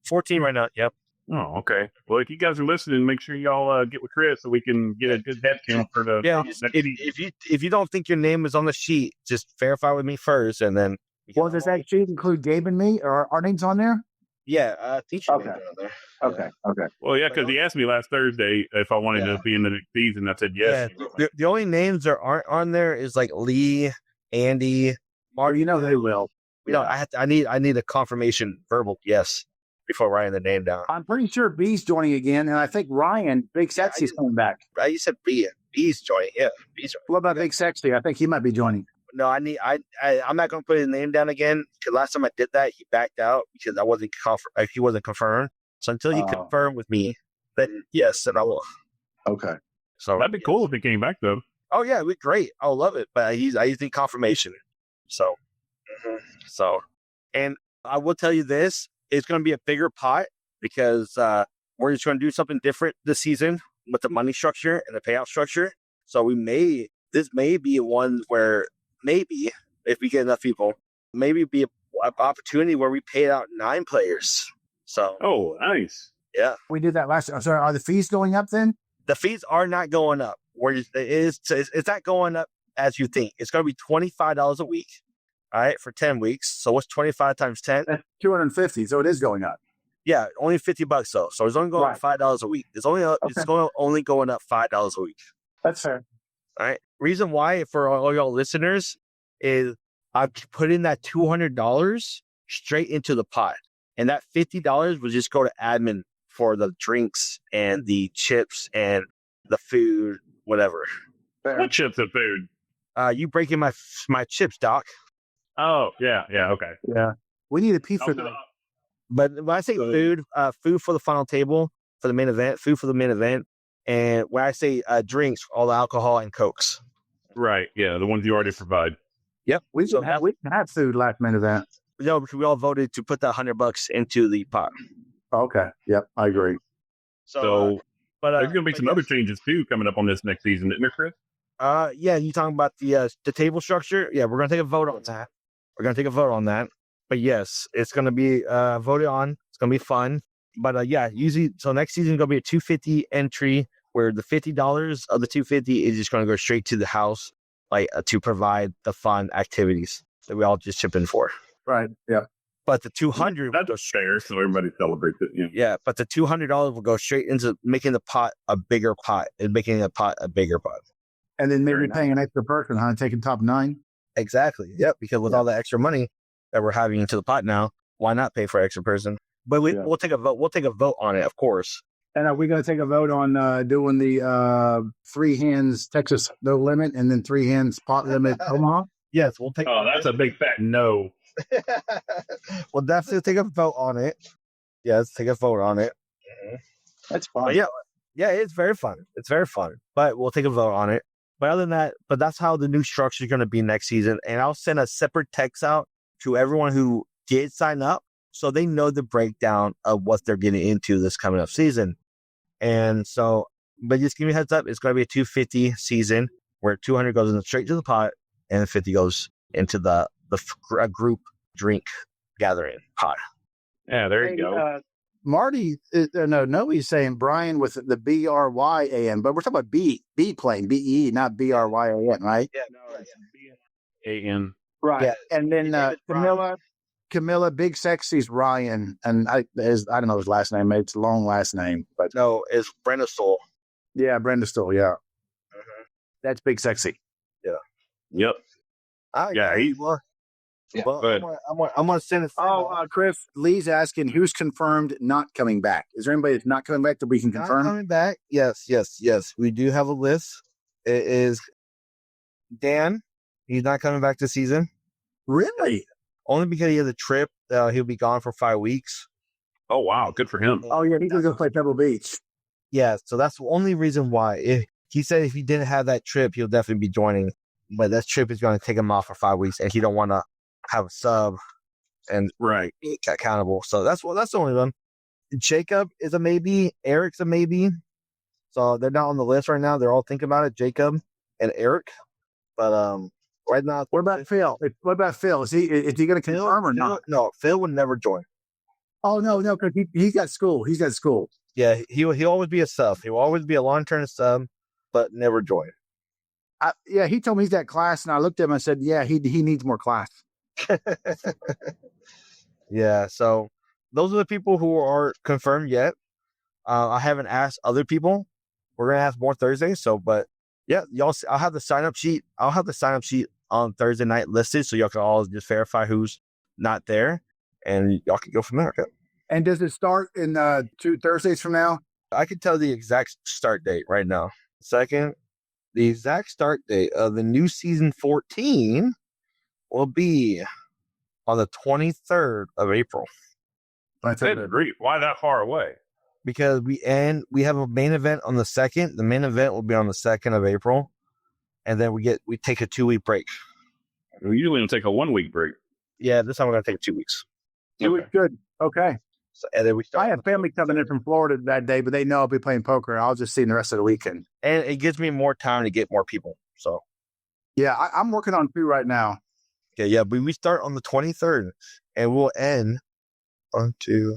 14 right now. Yep. Oh, okay. Well, if you guys are listening, make sure y'all get with Chris so we can get a good head count for the. Yeah. If you don't think your name is on the sheet, just verify with me first, and then. Well, does that sheet include Gabe and me, or our names on there? Yeah, I think your names are on there. Okay. Well, yeah, because he asked me last Thursday if I wanted to be in the next season. I said yes. Yeah. The only names that aren't on there is like Lee, Andi, Marty. You know they will. I need a confirmation verbal yes before writing the name down. I'm pretty sure B's joining again, and I think Ryan, Big Sexy's coming back. You said B's joining. Yeah, B's joining. What about Big Sexy? I think he might be joining. No, I'm not going to put his name down again because last time I did that, he backed out because he wasn't confirmed. So until he confirmed with me, then yes, then I will. Okay. So that'd be cool if he came back though. Oh yeah, it'd be great. I'll love it. But I just need confirmation. So, and I will tell you this: it's going to be a bigger pot because we're just going to do something different this season with the money structure and the payout structure. So this may be one where. Maybe if we get enough people, maybe be an opportunity where we pay out 9 players. So, nice. Yeah, we did that last year. So are the fees going up then? The fees are not going up. It's not going up as you think. It's going to be $25 a week. All right, for 10 weeks. So what's 25 times 10? That's $250. So it is going up. Yeah, only $50 though. So it's only going up $5 a week. It's only going up $5 a week. That's fair. All right. Reason why for all y'all listeners is I put in that $200 straight into the pot, and that $50 would just go to admin for the drinks and the chips and the food, whatever. Fair. What chips and food? You breaking my chips, Doc? Oh yeah, okay. Yeah, we need a pee for that. But when I say food for the final table for the main event, food for the main event. And when I say drinks, all the alcohol and Cokes. Right. Yeah. The ones you already provide. Yep. We can have food last minute event. No, because we all voted to put that $100 into the pot. Okay. Yep. I agree. So but there's going to be some other changes too coming up on this next season, isn't there, Chris? Yeah. You talking about the table structure? Yeah. We're going to take a vote on that. But yes, it's going to be voted on. It's going to be fun. But usually, so next season is going to be a $250 entry where the $50 of the $250 is just going to go straight to the house, like to provide the fun activities that we all just chip in for. Right. Yeah. But the $200 That's fair. So everybody celebrates it. Yeah. yeah, but the $200 will go straight into making the pot a bigger pot and making the pot a bigger pot. And then maybe Very paying an extra person, huh? Taking top 9. Exactly. Yep. Because with all the extra money that we're having into the pot now, why not pay for an extra person? But we'll take a vote. We'll take a vote on it, of course. And are we going to take a vote on doing the 3 hands Texas no limit and then 3 hands pot limit Omaha? Yes, we'll take. Oh, that's a big fat no. We'll definitely take a vote on it. Yes, take a vote on it. That's fine. But yeah, it's very fun. It's very fun. But we'll take a vote on it. But other than that, but that's how the new structure is going to be next season. And I'll send a separate text out to everyone who did sign up so they know the breakdown of what they're getting into this coming up season. And so, but just give me a heads up, it's going to be a 250 season where 200 goes in straight to the pot and 50 goes into the group drink gathering pot. Yeah, there you go. Marty, nobody's saying Brian with the BRYAN, but we're talking about B plane, BE, not BRYAN, right? Yeah, No, it's A-N. Right. Yeah. And then Camilla, Big Sexy's Ryan, and I don't know his last name. It's a long last name, but No, it's Brenda Stoll. yeah, Brenda Stoll, yeah. That's Big Sexy. Yep. Yeah, Well, Go ahead. I'm gonna send it. Chris, Lee's asking who's confirmed not coming back. Is there anybody that's not coming back that we can Not confirm? coming back. Yes. We do have a list. It is Dan. He's not coming back this season. Really? Only because he has a trip. He'll be gone for 5 weeks. Oh, wow. Good for him. Oh yeah, he's gonna go play Pebble Beach. Yeah, so that's the only reason why. He said if he didn't have that trip, he'll definitely be joining. But that trip is going to take him off for 5 weeks, and he don't want to have a sub and Right. be accountable. So that's the only one. Jacob is a maybe. Eric's a maybe. So they're not on the list right now. They're all thinking about it. Jacob and Eric, but right now. What about Phil? Is he going to confirm or not? No, Phil would never join. Oh no, because he's got school. He's got school. Yeah, he'll always be a sub. He'll always be a long-term sub, but never join. He told me he's got class, and I looked at him and said, yeah, he needs more class. Yeah, so those are the people who aren't confirmed yet. I haven't asked other people. We're gonna ask more Thursday. So, but yeah, y'all. I'll have the sign up sheet. I'll have the sign up sheet on Thursday night listed, so y'all can all just verify who's not there, and y'all can go from there. Okay. And does it start in 2 Thursdays from now? I can tell the exact start date right now. Second, the exact start date of the new season 14 will be on the 23rd of April. Good grief. Why that far away? Because we have a main event on the 2nd. The main event will be on the 2nd of April. And then we take a 2-week break. We usually don't take a 1-week break. Yeah, this time we're going to take 2 weeks. 2 weeks, good. Okay. So, and then we start. I have family coming in from Florida that day, but they know I'll be playing poker. I'll just see them the rest of the weekend. And it gives me more time to get more people. So. Yeah, I'm working on 2 right now. Okay, yeah, but we start on the 23rd, and we'll end 1, 2,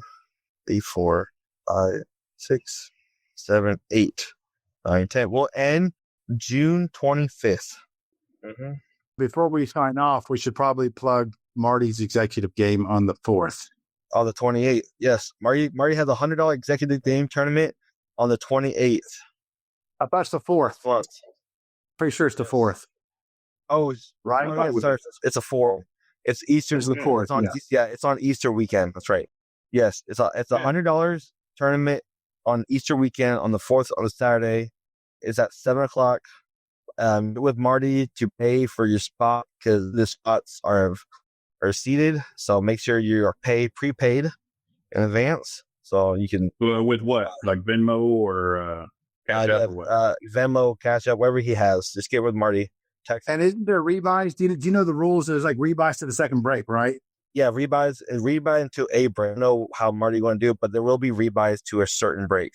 3, 4, 5, 6, 7, 8, 9, 10. We'll end June 25th. Mm-hmm. Before we sign off, we should probably plug Marty's executive game on the 4th. On the 28th, yes. Marty has a $100 executive game tournament on the 28th. I thought it's the 4th. Pretty sure it's the 4th. Oh, Right? It's a 4. It's Easter. It's the 4th. It's on, it's on Easter weekend. That's right. Yes, it's a $100 tournament on Easter weekend on the 4th on a Saturday. It's at 7:00. With Marty to pay for your spot because the spots are seated. So make sure you are prepaid in advance so you can. With what? Like Venmo or Cash App or what? Venmo, Cash App, whatever he has. Just get with Marty. Text. And isn't there rebuys? Do you know the rules? There's like rebuys to the second break, right? Yeah, rebuys into a break. I don't know how Marty going to do it, but there will be rebuys to a certain break.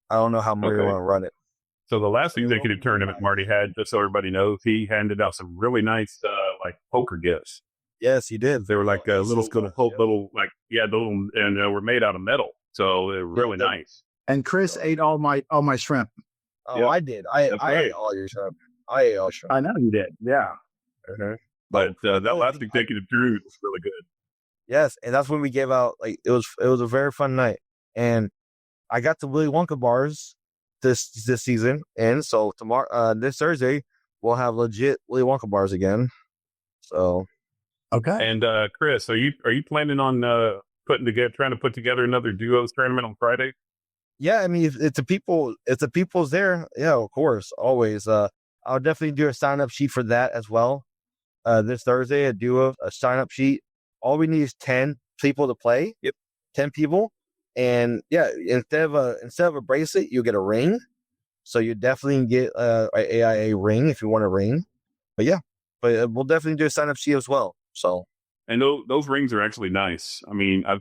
I don't know how Marty want to run it. So the last executive tournament Marty had, just so everybody knows, he handed out some really nice like poker gifts. Yes, he did. They were like little, and were made out of metal, so they were really nice. And Chris ate all my shrimp. Oh, Yep. I did. I ate all your shrimp. I ate all shrimp. I know you did. Yeah. But that last executive drew was really good. Yes, and that's when we gave out like it was a very fun night, and I got the Willy Wonka bars this season, and so tomorrow this Thursday we'll have legit Willy Wonka bars again. So Okay. And Chris, are you planning on trying to put together another duos tournament on Friday? yeah, I mean if the people's there, yeah, of course, always. I'll definitely do a sign up sheet for that as well. This Thursday, a sign up sheet. All we need is 10 people to play. Yep. 10 people. And yeah, instead of a bracelet, you'll get a ring. So you definitely get a AIA ring if you want a ring. But yeah, we'll definitely do a sign up sheet as well. So, And those rings are actually nice. I mean, I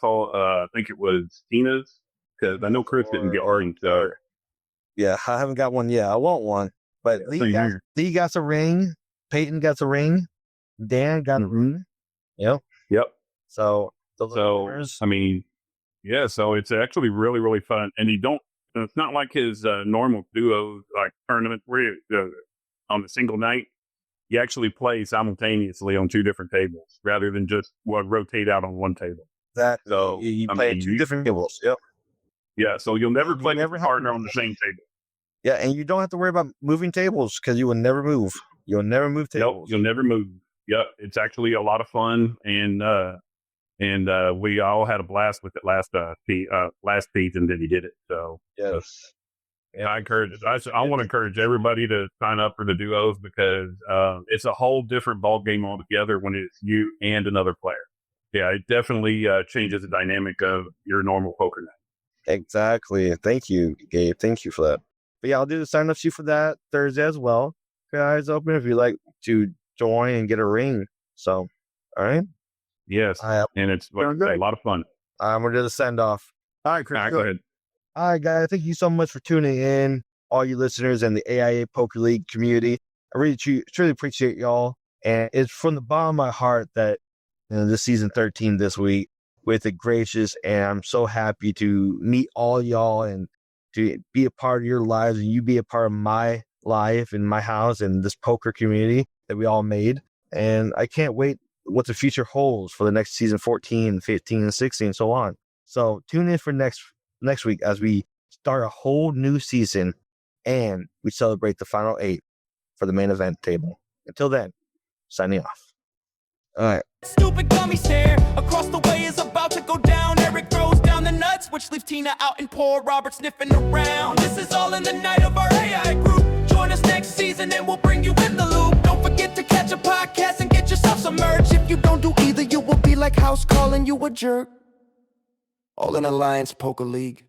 saw, I think it was Tina's, because I know Chris didn't get orange. yeah, I haven't got one yet. I want one. But Lee got a ring. Peyton got a ring. Dan got a ring. Yep. So, I mean, yeah, so it's actually really, really fun. And it's not like his normal duo like tournament where on a single night, you actually play simultaneously on two different tables rather than just rotate out on one table. So you play two different tables. Yep. Yeah, so you'll never play every partner on the same table. Yeah, and you don't have to worry about moving tables because you will never move. You'll never move tables. Nope, you'll never move. Yep, it's actually a lot of fun, and we all had a blast with it last season that he did it. So yes, yeah, I want to encourage everybody to sign up for the duos because it's a whole different ball game altogether when it's you and another player. Yeah, it definitely changes the dynamic of your normal poker night. Exactly. Thank you, Gabe. Thank you for that. But yeah, I'll do the sign up sheet for that Thursday as well. Guys, open if you'd like to join and get a ring. So, all right. Yes, and it's a lot of fun. I'm gonna do the send off. All right, Chris. All right, go ahead. All right, guys. Thank you so much for tuning in, all you listeners and the AIA Poker League community. I really truly appreciate y'all, and it's from the bottom of my heart that this season 13 this week with the gracious, and I'm so happy to meet all y'all and to be a part of your lives, and you be a part of my life and my house and this poker community that we all made. And I can't wait what the future holds for the next season 14, 15, and 16, and so on. So tune in for next week as we start a whole new season and we celebrate the final 8 for the main event table. Until then, signing off. All right. Stupid gummy stare across the way is about to go down. Eric throws down the nuts, which leaves Tina out and poor Robert sniffing around. This is all in the night of our AI group. Join us next season and we'll bring you in the loop. Don't forget to catch a podcast and get yourself submerged. If you don't do either, you will be like house calling you a jerk. All in Alliance Poker League.